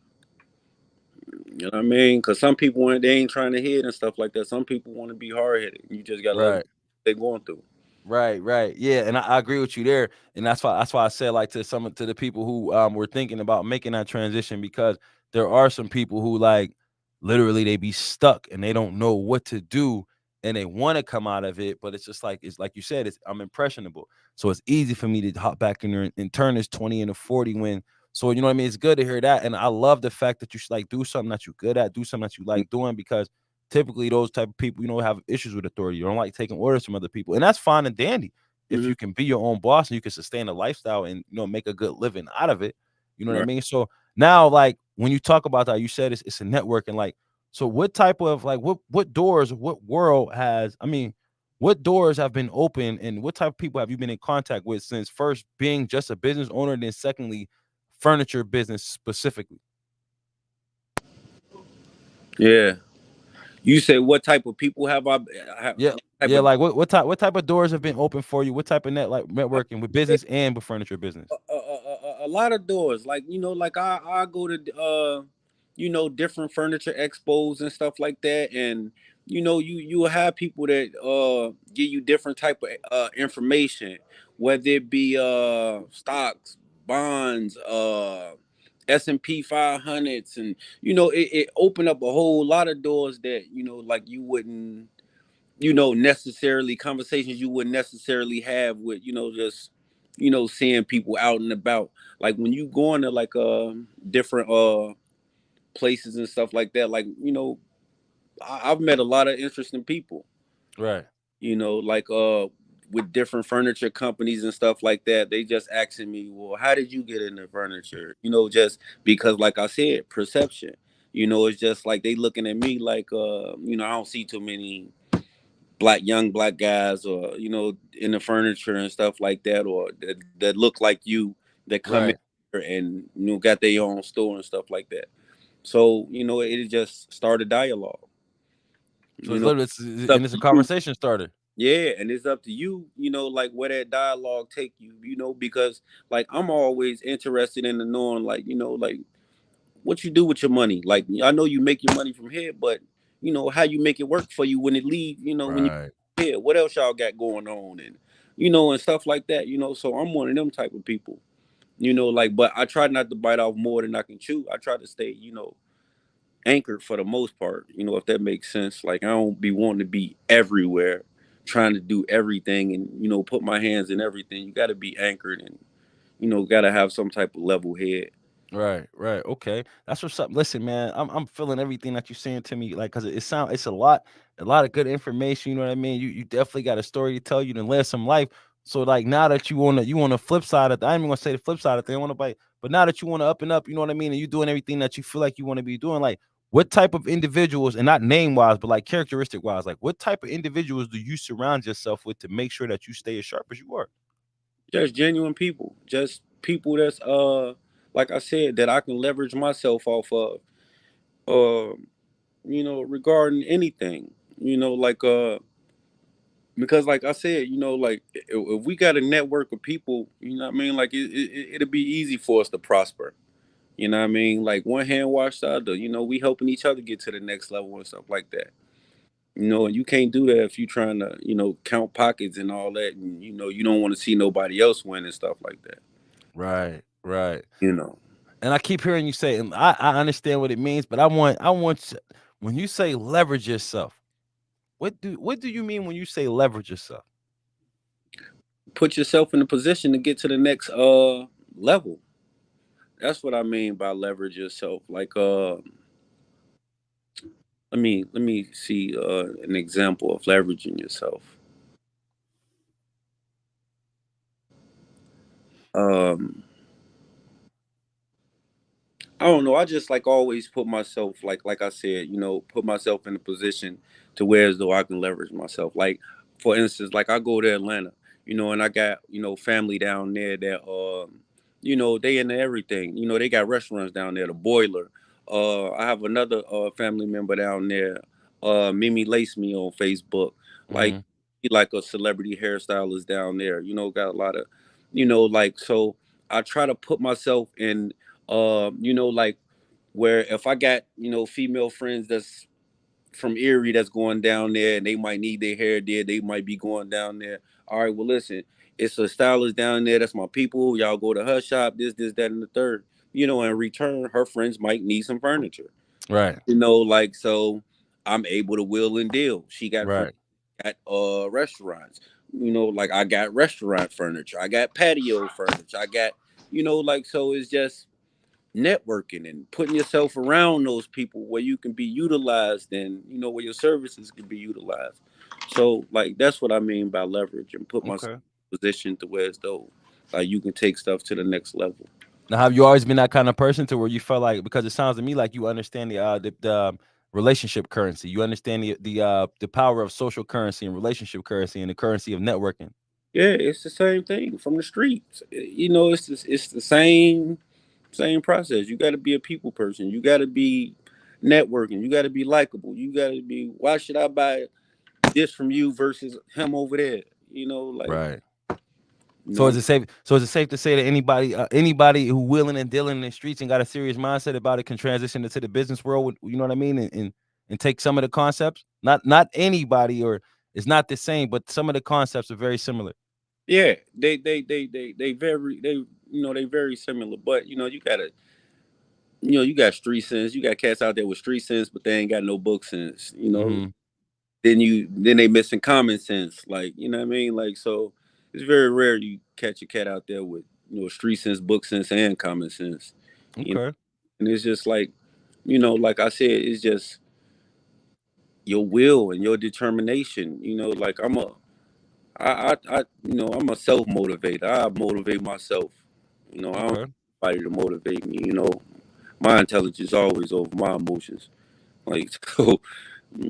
You know what I mean? Because some people they ain't trying to hit and stuff like that. Some people want to be hard headed. You just gotta let them.
Right.
They going through.
Right, right. Yeah, and I agree with you there. And that's why I said like to the people who were thinking about making that transition because there are some people who like literally they be stuck and they don't know what to do and they want to come out of it, but it's like you said, I'm impressionable. So it's easy for me to hop back in there and turn this 20 into 40 when so you know what I mean? It's good to hear that. And I love the fact that you should like do something that you're good at, do something that you like doing because typically those type of people, have issues with authority. You don't like taking orders from other people. And that's fine and dandy. If
Mm-hmm.
you can be your own boss and you can sustain a lifestyle and make a good living out of it. You know what I
Right.
mean? So now like when you talk about that, you said it's a network and like so what type of like what doors, what world has I mean, what doors have been open and what type of people have you been in contact with since first being just a business owner and then secondly furniture business specifically?
Yeah. You say what type of people have I?
Yeah,
What type
yeah.
of
Like what type of doors have been open for you? What type of networking with business and with furniture business?
a lot of doors. Like like I go to different furniture expos and stuff like that, and you will have people that give you different type of information, whether it be stocks, bonds, S&P 500s, and it opened up a whole lot of doors that like you wouldn't necessarily conversations you wouldn't necessarily have with just seeing people out and about, like when you go into like different places and stuff like that, like I've met a lot of interesting people,
Right.
like with different furniture companies and stuff like that. They just asking me, well, how did you get into furniture? Just because, like I said, perception. It's just like they looking at me like, I don't see too many young black guys, or in the furniture and stuff like that, or that look like you, that come in
Right.
here and got their own store and stuff like that. So it just started dialogue.
So it's
It's
literally
up
and it's a
to you.
conversation starter.
Yeah, and it's up to you, like where that dialogue take you, because like I'm always interested in the knowing, like, like what you do with your money. Like I know you make your money from here, but how you make it work for you when it leave, when you
Right.
here, what else y'all got going on, and and stuff like that, so I'm one of them type of people, like, but I try not to bite off more than I can chew. I try to stay, anchored for the most part, if that makes sense. Like I don't be wanting to be everywhere, trying to do everything and, put my hands in everything. You gotta be anchored and, gotta have some type of level head.
Right, right. Okay. That's what's up. Listen, man, I'm feeling everything that you're saying to me, like, cause it's a lot of good information. You know what I mean? You definitely got a story to tell. You to live some life. So like now that you on the flip side of the, I ain't even gonna say the flip side of the thing. I want to bite, but now that you want to up and up, you know what I mean, and you doing everything that you feel like you want to be doing, like what type of individuals, and not name wise, but like characteristic wise, like what type of individuals do you surround yourself with to make sure that you stay as sharp as you are?
Just genuine people, just people that's like I said, that I can leverage myself off of, regarding anything, like because like I said, like if we got a network of people, what I mean, like it'll be easy for us to prosper. You know what I mean? Like one hand wash the other. We helping each other get to the next level and stuff like that. And you can't do that if you trying to, count pockets and all that, and you don't want to see nobody else win and stuff like that.
Right, right.
You know,
And I keep hearing you say, and I understand what it means, but when you say leverage yourself, what do you mean when you say leverage yourself?
put yourself in a position to get to the next level. That's what I mean by leverage yourself. Like let me see an example of leveraging yourself. Um I don't know. I just like always put myself, like I said, put myself in a position to where as though I can leverage myself. Like for instance, like I go to Atlanta, and I got family down there that they into everything. They got restaurants down there, the Boiler. I have another family member down there, Mimi Lace Me on Facebook. Like
Mhm.
he like a celebrity hairstylist down there. Got a lot of, like so. I try to put myself in like where if I got, female friends that's from Erie that's going down there and they might need their hair did, they might be going down there. All right, well, listen, it's a stylist down there. That's my people. Y'all go to her shop, this, that, and the third. In return, her friends might need some furniture.
Right,
Like so I'm able to wheel and deal. She got friends
right,
at restaurants. Like I got restaurant furniture. I got patio furniture. I got, like so it's just networking and putting yourself around those people where you can be utilized and where your services can be utilized. So like that's what I mean by leverage, and put myself
okay.
in a position to where as though like you can take stuff to the next level.
Now, have you always been that kind of person to where you felt like, because it sounds to me like you understand the relationship currency, you understand the power of social currency and relationship currency and the currency of networking.
Yeah, it's the same thing from the streets. It's the same process. You got to be a people person. You got to be networking. You got to be likable. You got to be. Why should I buy this from you versus him over there? Like
Right.
you
So
know.
is it safe? So is it safe to say that anybody who willing and dealing in the streets and got a serious mindset about it can transition into the business world? You know what I mean? And and take some of the concepts? Not anybody, or it's not the same, but some of the concepts are very similar.
Yeah, they very similar, but you gotta you got street sense. You got cats out there with street sense, but they ain't got no book sense.
Hmm.
Then they missing common sense. Like what I mean. Like so, it's very rare you catch a cat out there with street sense, book sense, and common sense. You know,
Okay.
and it's just like like I said, it's just your will and your determination. Like I'm a self motivator. I motivate myself. I don't
Okay.
need anybody to motivate me. My intelligence is always over my emotions. Like so,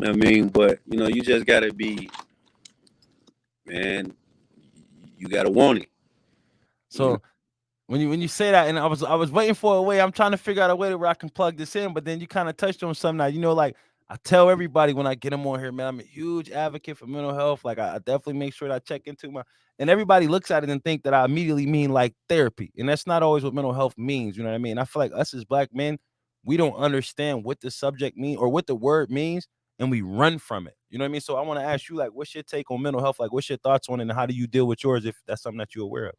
I mean, but you just gotta be, man. You gotta want it. You know,
So when you say that, and I was waiting for a way. I'm trying to figure out a way where I can plug this in, but then you kind of touched on something. Now, like I tell everybody when I get them on here, man, I'm a huge advocate for mental health. Like I definitely make sure that I check into my. And everybody looks at it and think that I immediately mean like therapy, and that's not always what mental health means. You know what I mean? I feel like us as black men, we don't understand what the subject means or what the word means, and we run from it. You know what I mean? So I want to ask you, like, what's your take on mental health? Like, what's your thoughts on it, and how do you deal with yours if that's something that you're aware of?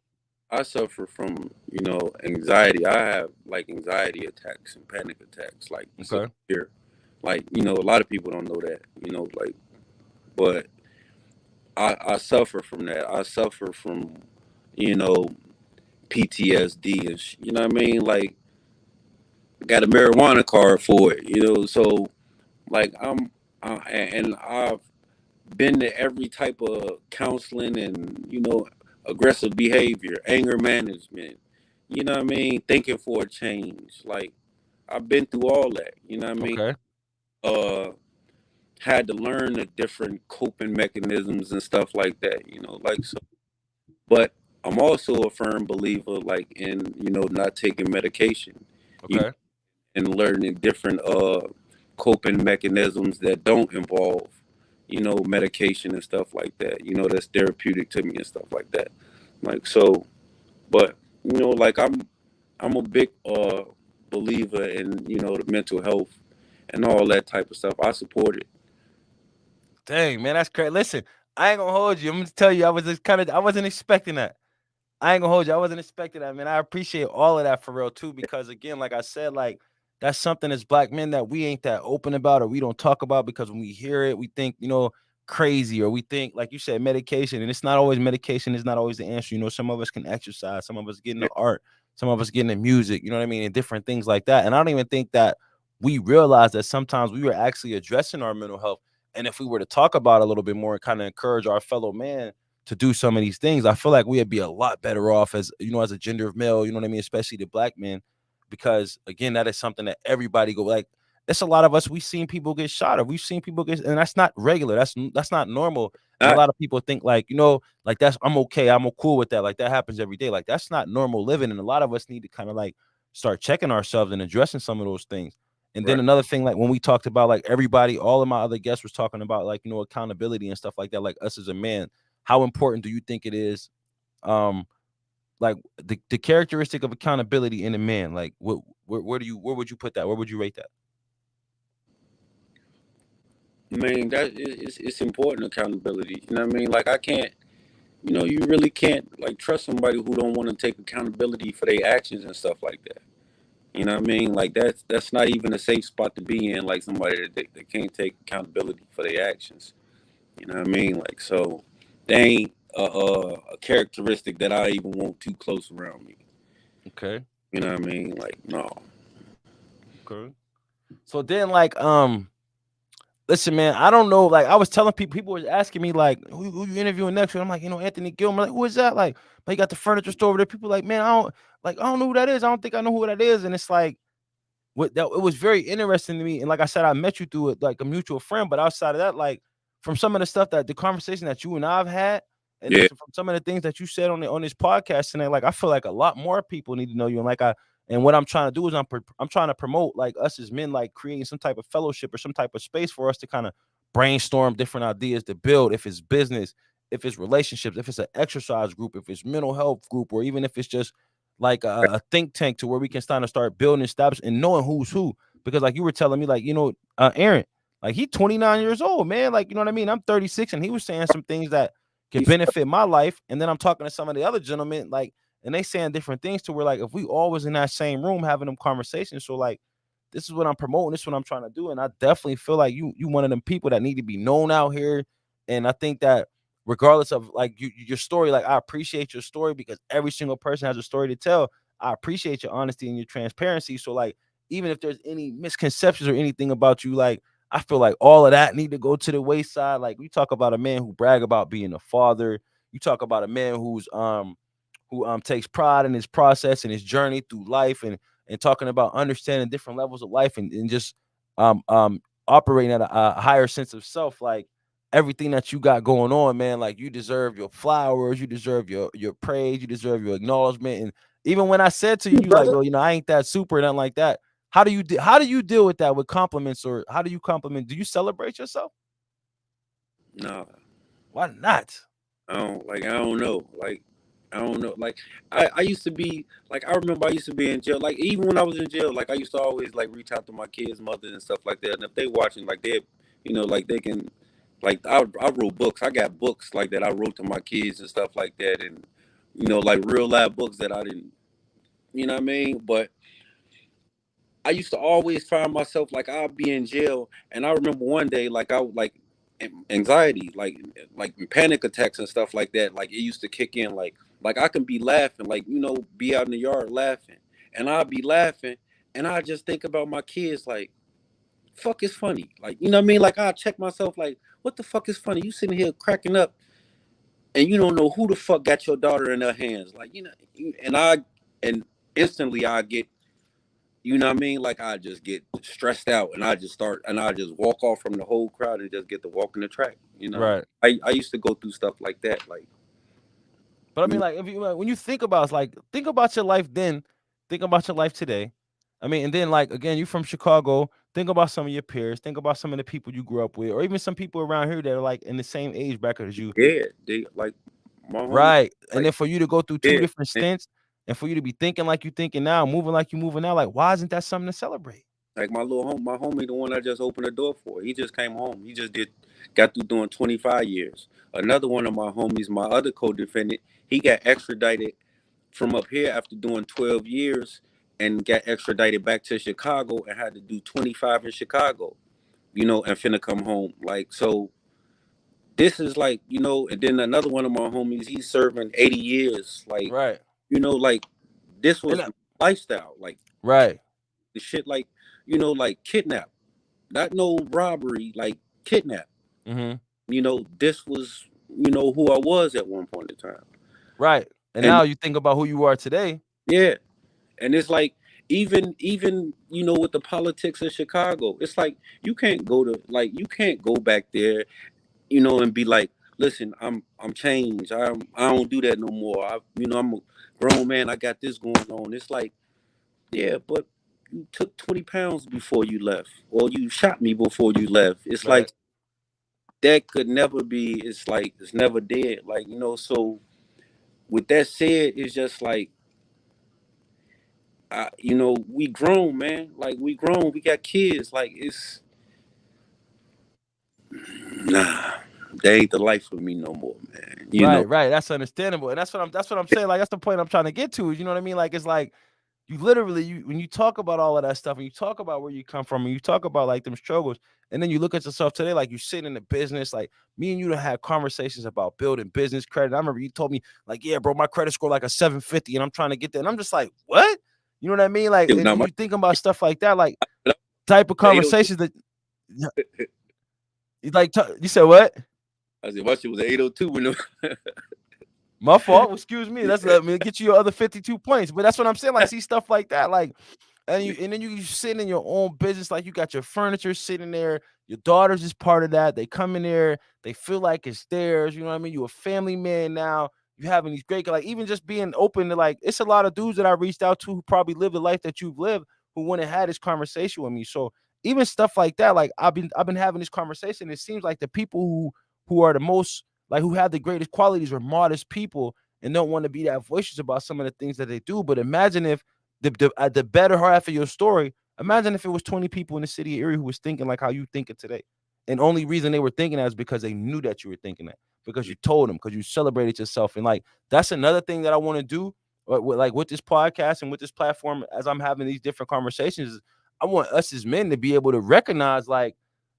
I suffer from anxiety. I have like anxiety attacks and panic attacks, like
Okay.
severe. Like a lot of people don't know that. Like, but I suffer from that. I suffer from you know PTSD and you know what I mean. Like, got a marijuana card for it. So like and I've been to every type of counseling and aggressive behavior, anger management. You know what I mean? Thinking for a change. Like, I've been through all that. You know what I mean?
Okay.
Uh, had to learn the different coping mechanisms and stuff like that. Like so. But I'm also a firm believer, like in not taking medication. You
Okay.
and learning different coping mechanisms that don't involve medication and stuff like that, that's therapeutic to me and stuff like that, like so. But like I'm a big believer in the mental health and all that type of stuff. I support it.
Dang, man, that's crazy. Listen, I ain't gonna hold you. I'm gonna tell you, I wasn't expecting that. I ain't gonna hold you. I wasn't expecting that, man. I appreciate all of that for real too, because again, like I said, like that's something as black men that we ain't that open about or we don't talk about because when we hear it, we think, crazy, or we think, like you said, medication. And it's not always medication, is not always the answer. Some of us can exercise, some of us get into art, some of us get into music, you know what I mean? And different things like that. And I don't even think that we realize that sometimes we were actually addressing our mental health. And if we were to talk about it a little bit more and kind of encourage our fellow man to do some of these things, I feel like we'd be a lot better off as as a gender of male, you know what I mean, especially the black men, because again, that is something that everybody go like. It's a lot of us. We've seen people get shot, or we've seen people get, and that's not regular. That's not normal. And a
Not
lot of people think like like that's I'm okay, I'm cool with that. Like that happens every day. Like that's not normal living, and a lot of us need to kind of like start checking ourselves and addressing some of those things. And then
right.
another thing, like when we talked about like everybody, all of my other guests was talking about like accountability and stuff like that. Like us as a man, how important do you think it is, um like the characteristic of accountability in a man? Like where would you put that? Where would you rate that?
I mean, it's important, accountability. You know what I mean? Like, I can't, you really can't like trust somebody who don't want to take accountability for their actions and stuff like that. You know what I mean? Like, that's not even a safe spot to be in. Like, somebody that can't take accountability for their actions. You know what I mean? Like, so they ain't a characteristic that I even want too close around me.
Okay.
You know what I mean? Like, no.
Okay. So then like listen, man, I don't know. Like I was telling people were asking me like, who you interviewing next? And I'm like, Anthony Gilmore. Like, who is that? Like he got the furniture store over there. People like, man, I don't know who that is. I don't think I know who that is. And it's like, it was very interesting to me. And like I said, I met you through like a mutual friend. But outside of that, like from some of the stuff that the conversation that you and I've had, and then
Yeah.
from some of the things that you said on this podcast tonight, like I feel like a lot more people need to know you. And and what I'm trying to do is I'm trying to promote like us as men, like creating some type of fellowship or some type of space for us to kind of brainstorm different ideas to build. If it's business, if it's relationships, if it's an exercise group, if it's mental health group, or even if it's just like a think tank to where we can start building establish and knowing who's who. Because like you were telling me, like Aaron, Like he 29 years old, man. Like, you know what I mean? I'm 36 and he was saying some things that could
He's
benefit my life. And then I'm talking to some of the other gentlemen, like, and they saying different things to where like if we all was in that same room having them conversations, so like this is what I'm promoting, this is what I'm trying to do. And I definitely feel like you one of them people that need to be known out here. And I think that regardless of like your story, like I appreciate your story because every single person has a story to tell. I appreciate your honesty and your transparency. So like even if there's any misconceptions or anything about you, like I feel like all of that need to go to the wayside. Like we talk about a man who brag about being a father. You talk about a man who takes pride in his process and his journey through life and talking about understanding different levels of life and just um um operating at a higher sense of self. Like everything that you got going on, man, like you deserve your flowers, you deserve your praise, you deserve your acknowledgement. And even when I said to you, you like,
brother.
well, I ain't that super, nothing like that. How do you deal with that with compliments, or how do you compliment? Do you celebrate yourself?
Nah,
Why not?
I don't know. Like I don't know. Like I used to be like I remember I used to be in jail. Like even when I was in jail, like I used to always like reach out to my kids' mothers and stuff like that. And if they watching, like they, like they can, like I wrote books. I got books like that I wrote to my kids and stuff like that, and like real life books that I didn't. You know what I mean? But I used to always find myself like I'd be in jail, and I remember one day like I would like anxiety, like panic attacks and stuff like that. Like it used to kick in, like I can be laughing, like be out in the yard laughing, and I'd be laughing, and I just think about my kids, like fuck is funny, like you know what I mean? Like I check myself, like what the fuck is funny? You sitting here cracking up, and you don't know who the fuck got your daughter in their hands, like and instantly I get, you know what I mean? Like I just get stressed out and I just walk off from the whole crowd and just get to walk in the track.
Right.
I used to go through stuff like that. Like
But I
you
mean, like, if you when you think about it's like think about your life then, think about your life today. I mean, and then like again, you from Chicago. Think about some of your peers. Think about some of the people you grew up with, or even some people around here that are like in the same age bracket as you.
yeah, they like my homie,
Right. And
like
then for you to go through two
yeah,
different
and
stints, and for you to be thinking like you thinking now, moving like you moving now, like why isn't that something to celebrate?
like my homie, the one I just opened the door for. He just came home. He just got through doing 25 years. Another one of my homies, my other co-defendant, he got extradited from up here after doing 12 years and got extradited back to Chicago and had to do 25 in Chicago. And finna come home. Like, so this is like, and then another one of my homies, he's serving 80 years. Like,
Right.
like this
And
was lifestyle. Like
right.
the shit like, like kidnap. Not no robbery, like kidnap.
Mm-hmm.
This was, who I was at one point in time.
Right. And
And
now you think about who you are today.
yeah. And it's like even with the politics of Chicago, it's like you can't go back there and be like, listen, I'm changed. I don't do that no more. I'm a grown man. I got this going on. It's like, yeah, but you took 20 pounds before you left, or you shot me before you left. It's like
Right.
that could never be. It's like it's never dead. Like So with that said, it's just like, we grown, man. Like we grown. We got kids. Like it's nah. That ain't the life for me no more, man.
Right, right. That's understandable. And that's what I'm saying. Like that's the point I'm trying to get to. Is you know what I mean? Like it's like you literally you when you talk about all of that stuff and you talk about where you come from and you talk about like them struggles, and then you look at yourself today, like you sitting in the business, like me and you to have conversations about building business credit. I remember you told me, like, yeah, bro, my credit score like a 750, and I'm trying to get there. And I'm just like, what? You know what I mean? Like, and
Now
you thinking about stuff like that, like
the
type of
802.
conversations that you like you said what?
I said, my shit was 802 when
My fault. Excuse me. That's let me get you your other 52 points. But that's what I'm saying. Like, see stuff like that. Like, and then you sitting in your own business, like you got your furniture sitting there. Your daughters is part of that. They come in there, they feel like it's theirs. You know what I mean? You're a family man now. You having these great, like even just being open to like, it's a lot of dudes that I reached out to who probably live the life that you've lived, who went and had this conversation with me. So even stuff like that, like I've been having this conversation. It seems like the people who are the most like who have the greatest qualities are modest people and don't want to be that voices about some of the things that they do. But imagine if the better half of your story Imagine if it was 20 people in the city of Erie who was thinking like how you thinking today. And only reason they were thinking that is because they knew that you were thinking that. Because you told them, because you celebrated yourself. And like that's another thing that I want to do like with this podcast and with this platform as I'm having these different conversations. I want us as men to be able to recognize like,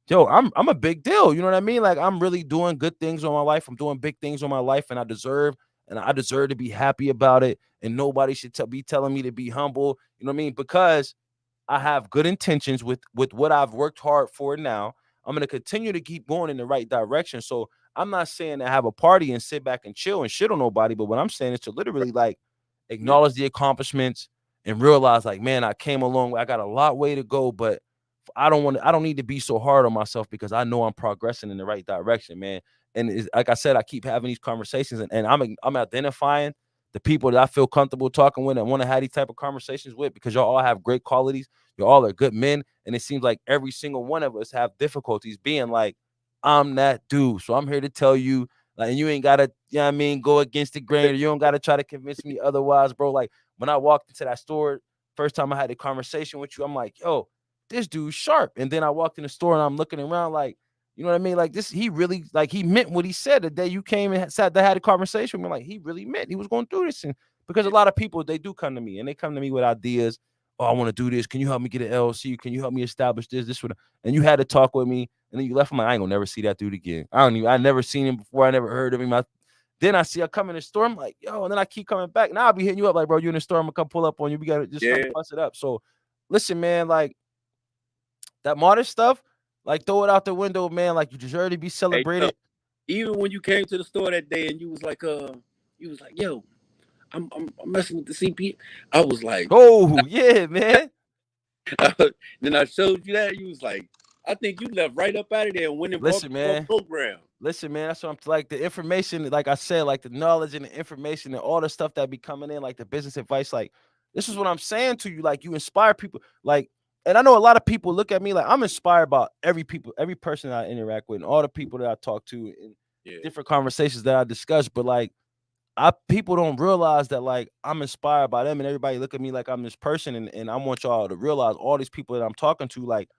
yo, I'm a big deal. You know what I mean? Like I'm really doing good things on my life. I'm doing big things on my life, and I deserve to be happy about it. And nobody should be telling me to be humble. You know what I mean? Because I have good intentions with what I've worked hard for now. I'm gonna continue to keep going in the right direction. So I'm not saying to have a party and sit back and chill and shit on nobody, but what I'm saying is to literally like
Yeah,
acknowledge the accomplishments and realize like, man, I came a long way. I got a lot way to go, but I don't need to be so hard on myself because I know I'm progressing in the right direction, man. And it's, like I said, I keep having these conversations and I'm identifying the people that I feel comfortable talking with and want to have these type of conversations with because y'all all have great qualities. You all are good men. And it seems like every single one of us have difficulties being like, I'm that dude. So I'm here to tell you, like, and you ain't gotta, you know what I mean, go against the grain, or you don't gotta try to convince me otherwise, bro. Like when I walked into that store, first time I had a conversation with you, I'm like, yo, this dude's sharp. And then I walked in the store and I'm looking around like, you know what I mean? Like this, he really like he meant what he said the day you came and sat there had a conversation with me. Like he really meant he was going to do this. And because a lot of people they do come to me and they come to me with ideas. Oh, I want to do this. Can you help me get an LLC? Can you help me establish this? This would and you had to talk with me. And then you left. I'm like, I ain't gonna never see that dude again. I never seen him before. I never heard of him. Then I see I come in the store. I'm like, yo, and then I keep coming back. Now I'll be hitting you up like, bro, you in the store. I'm gonna come pull up on you. We gotta just come
yeah.
bust it up. So listen, man, like that modern stuff, like throw it out the window, man. Like you deserve to be
Hey, yo,
celebrated.
even when you came to the store that day and you was like, yo, I'm messing with the CP. I was like,
Oh, yeah, man.
then I showed you that. You was like, I think you left right up out of there and went and bought
Listen,
the whole
man.
program.
Listen, man. That's what I'm like the information, like I said, like the knowledge and the information and all the stuff that be coming in, like the business advice. Like, this is what I'm saying to you. Like, you inspire people. Like, and I know a lot of people look at me like I'm inspired by every person that I interact with, and all the people that I talk to in
Yeah,
different conversations that I discuss. But like I people don't realize that like I'm inspired by them and everybody look at me like I'm this person and I want y'all to realize all these people that I'm talking to, like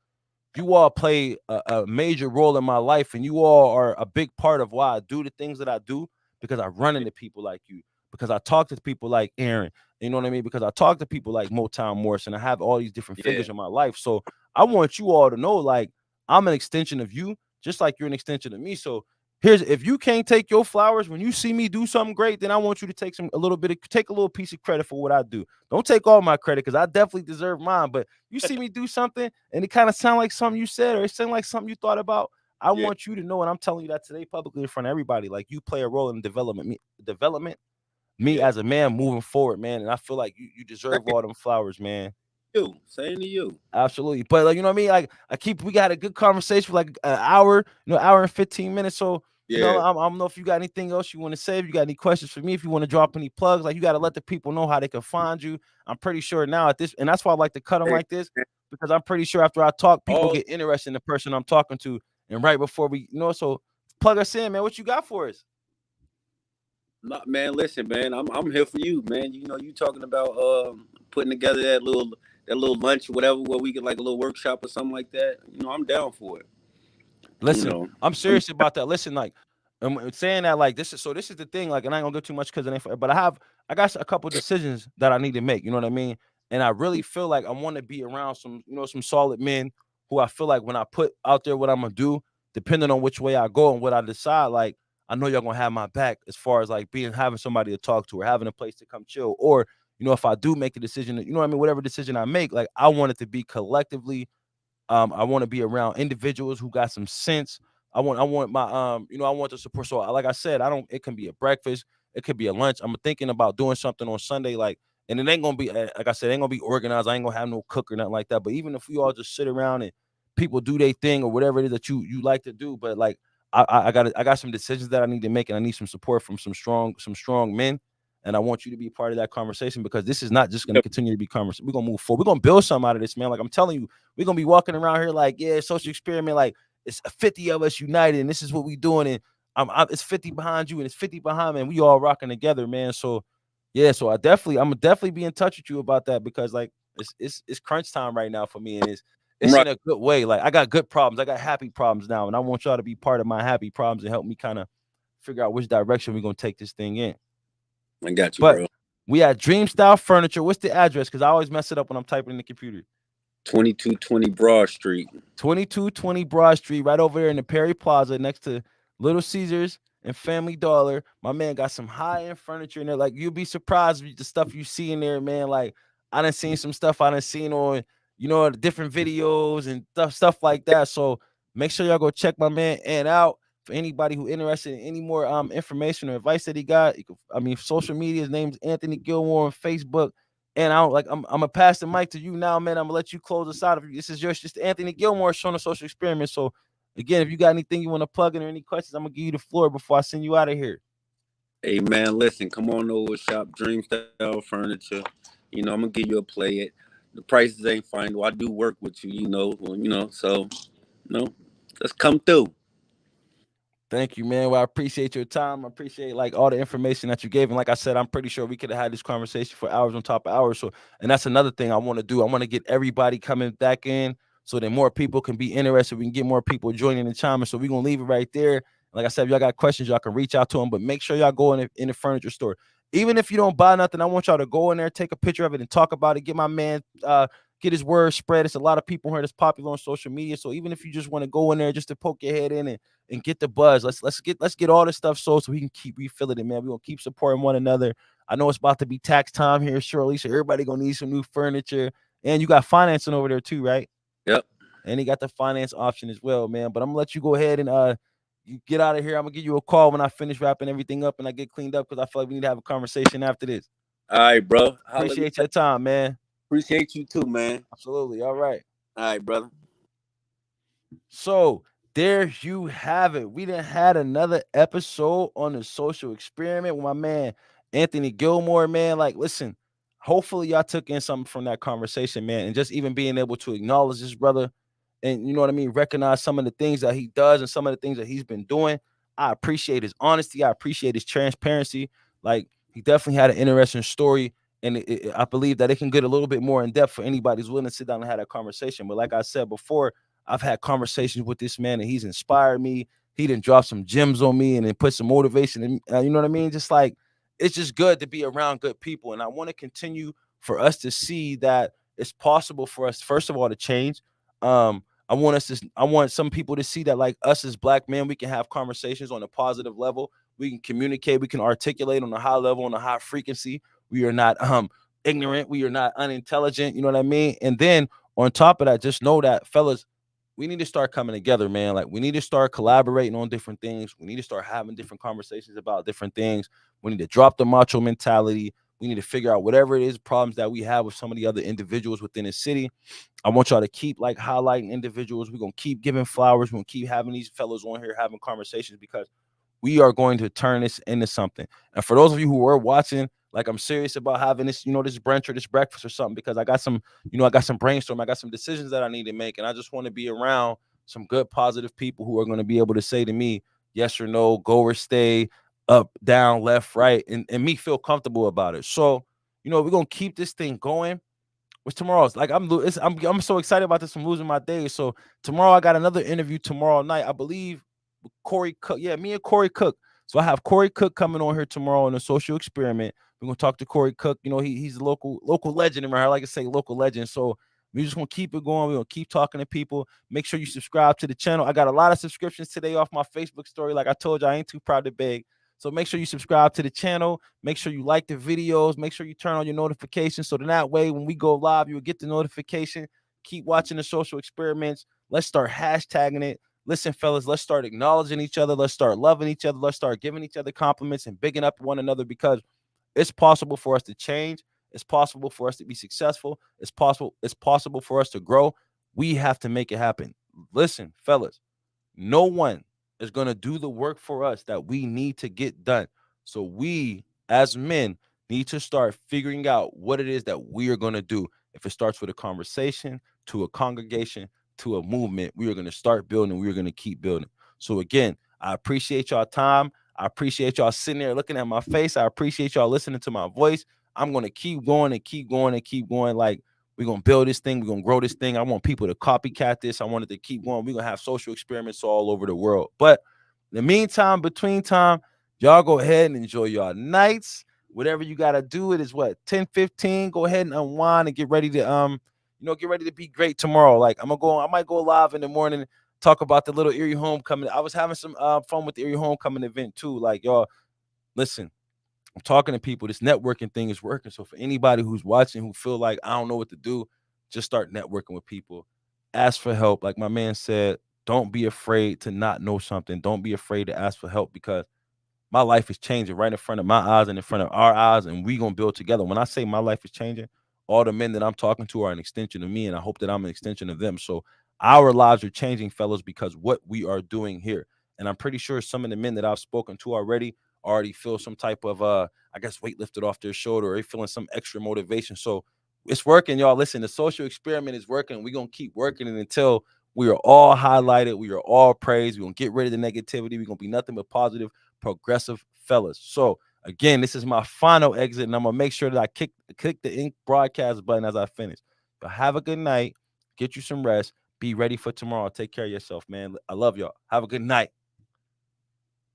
you all play a major role in my life and you all are a big part of why I do the things that I do because I run
yeah,
into people like you, because I talk to people like Aaron, you know what I mean? Because I talk to people like Motown Morris and I have all these different
yeah,
figures in my life. So I want you all to know like I'm an extension of you, just like you're an extension of me. So here's if you can't take your flowers when you see me do something great, then I want you to take a little bit of take a little piece of credit for what I do. Don't take all my credit because I definitely deserve mine. But you see me do something and it kind of sound like something you said or it sound like something you thought about. I
yeah,
want you to know, and I'm telling you that today publicly in front of everybody. Like you play a role in development me
yeah.
as a man moving forward, man. And I feel like you deserve
Same
all them flowers, man.
you, same to you.
Absolutely. But like, you know what I mean? Like we got a good conversation for like an hour, hour and 15 minutes. So,
Yeah,
I don't know if you got anything else you want to say. If you got any questions for me, if you want to drop any plugs, like you got to let the people know how they can find you. I'm pretty sure now at this, and that's why I like to cut them
hey,
like this, because I'm pretty sure after I talk, people
all
get interested in the person I'm talking to. And right before we, so plug us in, man. What you got for us?
not man. Listen, man, I'm here for you, man. You know, you talking about putting together that little lunch, whatever, where we get like a little workshop or something like that. You know, I'm down for it. You
Listen,
know,
I'm
I'm
serious about that. Listen, like I'm saying that like this is the thing. Like, and I ain't gonna go too much because it ain't. But I got a couple decisions that I need to make. You know what I mean? And I really feel like I want to be around some some solid men who I feel like when I put out there what I'm gonna do, depending on which way I go and what I decide, like I know y'all gonna have my back as far as like having somebody to talk to or having a place to come chill or. If I do make a decision, you know what I mean, whatever decision I make, like I want it to be collectively. I want to be around individuals who got some sense. I want my I want the support. So like I said, I don't it can be a breakfast, it could be a lunch. I'm thinking about doing something on Sunday, like, and it ain't gonna be like I said, it ain't gonna be organized. I ain't gonna have no cook or nothing like that. But even if we all just sit around and people do their thing or whatever it is that you like to do, but like I got some decisions that I need to make and I need some support from some strong men. And I want you to be part of that conversation because this is not just going to continue to be conversation. We're going to move forward. We're going to build something out of this, man. Like I'm telling you, we're gonna be walking around here like, yeah, social experiment, like it's 50 of us united, and this is what we doing, and it's 50 behind you, and it's 50 behind me, and we all rocking together, man. So, yeah, so I'm gonna definitely be in touch with you about that because, like, It's crunch time right now for me, and it's
Right.
in a good way. Like I got good problems, I got happy problems now, and I want y'all to be part of my happy problems and help me kind of figure out which direction we're gonna take this thing in.
I got you,
But
bro.
we at Dream Style Furniture. What's the address? Because I always mess it up when I'm typing in the computer.
2220 Broad Street.
2220 Broad Street, right over there in the Perry Plaza, next to Little Caesars and Family Dollar. My man got some high end furniture in there. Like you'll be surprised with the stuff you see in there, man. Like I done seen some stuff I done seen on, different videos and stuff like that. So make sure y'all go check my man and out. For anybody who interested in any more information or advice that he got, social media. His name's Anthony Gilmore on Facebook. And I don't like I'm gonna pass the mic to you now, man. I'm gonna let you close us out. This is yours, just Anthony Gilmore showing a social experiment. So again, if you got anything you want to plug in or any questions, I'm gonna give you the floor before I send you out of here.
Hey man, listen, come on over, shop Dream Style Furniture. I'm gonna give you a play it. The prices ain't final. I do work with you, so let's come through.
Thank you, man. Well, I appreciate your time. I appreciate like all the information that you gave. And like I said, I'm pretty sure we could have had this conversation for hours on top of hours. So, and that's another thing I want to do. I want to get everybody coming back in so that more people can be interested. We can get more people joining the channel. So we're gonna leave it right there. Like I said, if y'all got questions, y'all can reach out to them. But make sure y'all go in the furniture store. Even if you don't buy nothing, I want y'all to go in there, take a picture of it, and talk about it. Get my man get his word spread. It's a lot of people here that's popular on social media. So even if you just want to go in there just to poke your head in and get the buzz. Let's get all this stuff sold so we can keep refilling it, man. We're gonna keep supporting one another. I know it's about to be tax time here shortly, so everybody gonna need some new furniture. And you got financing over there too, right?
Yep.
And he got the finance option as well, man. But I'm gonna let you go ahead and you get out of here. I'm gonna give you a call when I finish wrapping everything up and I get cleaned up because I feel like we need to have a conversation after this.
All right, bro. Holla
Appreciate your time, man.
Appreciate you too, man.
Absolutely. All right.
All right, brother.
So there you have it. We done had another episode on the social experiment with my man Anthony Gilmore. Man, like, listen, hopefully y'all took in something from that conversation, man, and just even being able to acknowledge this brother, and you know what I mean, recognize some of the things that he does and some of the things that he's been doing. I appreciate his honesty. I appreciate his transparency. Like, he definitely had an interesting story. And I believe that it can get a little bit more in depth for anybody who's willing to sit down and have that conversation. But like I said before, I've had conversations with this man and he's inspired me. He didn't drop some gems on me and then put some motivation in, you know what I mean? Just like it's just good to be around good people. And I want to continue for us to see that it's possible for us, first of all, to change. I want some people to see that like us as black men, we can have conversations on a positive level. We can communicate, we can articulate on a high level, on a high frequency. We are not ignorant, we are not unintelligent, you know what I mean? And then on top of that, just know that fellas, we need to start coming together, man. Like we need to start collaborating on different things. We need to start having different conversations about different things. We need to drop the macho mentality. We need to figure out whatever it is problems that we have with some of the other individuals within the city. I want y'all to keep like highlighting individuals. We're gonna keep giving flowers. We're gonna keep having these fellows on here having conversations because we are going to turn this into something. And for those of you who are watching, like I'm serious about having this, this brunch or this breakfast or something because I got some brainstorm, I got some decisions that I need to make, and I just want to be around some good, positive people who are going to be able to say to me, yes or no, go or stay, up, down, left, right, and me feel comfortable about it. So, we're gonna keep this thing going. What's tomorrow's? Like I'm so excited about this. I'm losing my days. So tomorrow I got another interview tomorrow night. I believe Corey Cook. Yeah, me and Corey Cook. So I have Corey Cook coming on here tomorrow on a social experiment. We're gonna talk to Corey Cook. He's a local legend in my heart. I like to say local legend. So we just gonna keep it going. We're gonna keep talking to people. Make sure you subscribe to the channel. I got a lot of subscriptions today off my Facebook story. Like I told you, I ain't too proud to beg. So make sure you subscribe to the channel. Make sure you like the videos. Make sure you turn on your notifications so that way when we go live, you'll get the notification. Keep watching the social experiments. Let's start hashtagging it. Listen, fellas, let's start acknowledging each other. Let's start loving each other. Let's start giving each other compliments and bigging up one another because it's possible for us to change. It's possible for us to be successful. It's possible for us to grow. We have to make it happen. Listen, fellas, no one is going to do the work for us that we need to get done. So we, as men, need to start figuring out what it is that we are going to do. If it starts with a conversation, to a congregation, to a movement, we are going to start building. We are going to keep building. So again, I appreciate y'all time. I appreciate y'all sitting there looking at my face. I appreciate y'all listening to my voice. I'm going to keep going and keep going and keep going. Like We're gonna build this thing. We're gonna grow this thing. I want people to copycat this. I want it to keep going. We're gonna have social experiments all over the world. But in the meantime, between time, y'all go ahead and enjoy your nights. Whatever you gotta do, it is what 10:15. Go ahead and unwind and get ready to get ready to be great tomorrow. Like I might go live in the morning, talk about the little Erie homecoming. I was having some fun with the Erie homecoming event too. Like y'all, listen, I'm talking to people. This networking thing is working. So for anybody who's watching who feel like I don't know what to do, just start networking with people. Ask for help. Like my man said, don't be afraid to not know something. Don't be afraid to ask for help because my life is changing right in front of my eyes and in front of our eyes, and we gonna build together. When I say my life is changing, all the men that I'm talking to are an extension of me, and I hope that I'm an extension of them. So our lives are changing, fellas, because what we are doing here. And I'm pretty sure some of the men that I've spoken to already feel some type of I guess weight lifted off their shoulder, or they feeling some extra motivation. So it's working, y'all. Listen, the social experiment is working. We're gonna keep working it until we are all highlighted, we are all praised. We're gonna get rid of the negativity. We're gonna be nothing but positive progressive fellas. So again, this is my final exit, and I'm gonna make sure that I click the ink broadcast button as I finish. But have a good night. Get you some rest. Be ready for tomorrow. Take care of yourself, man. I love y'all. Have a good night.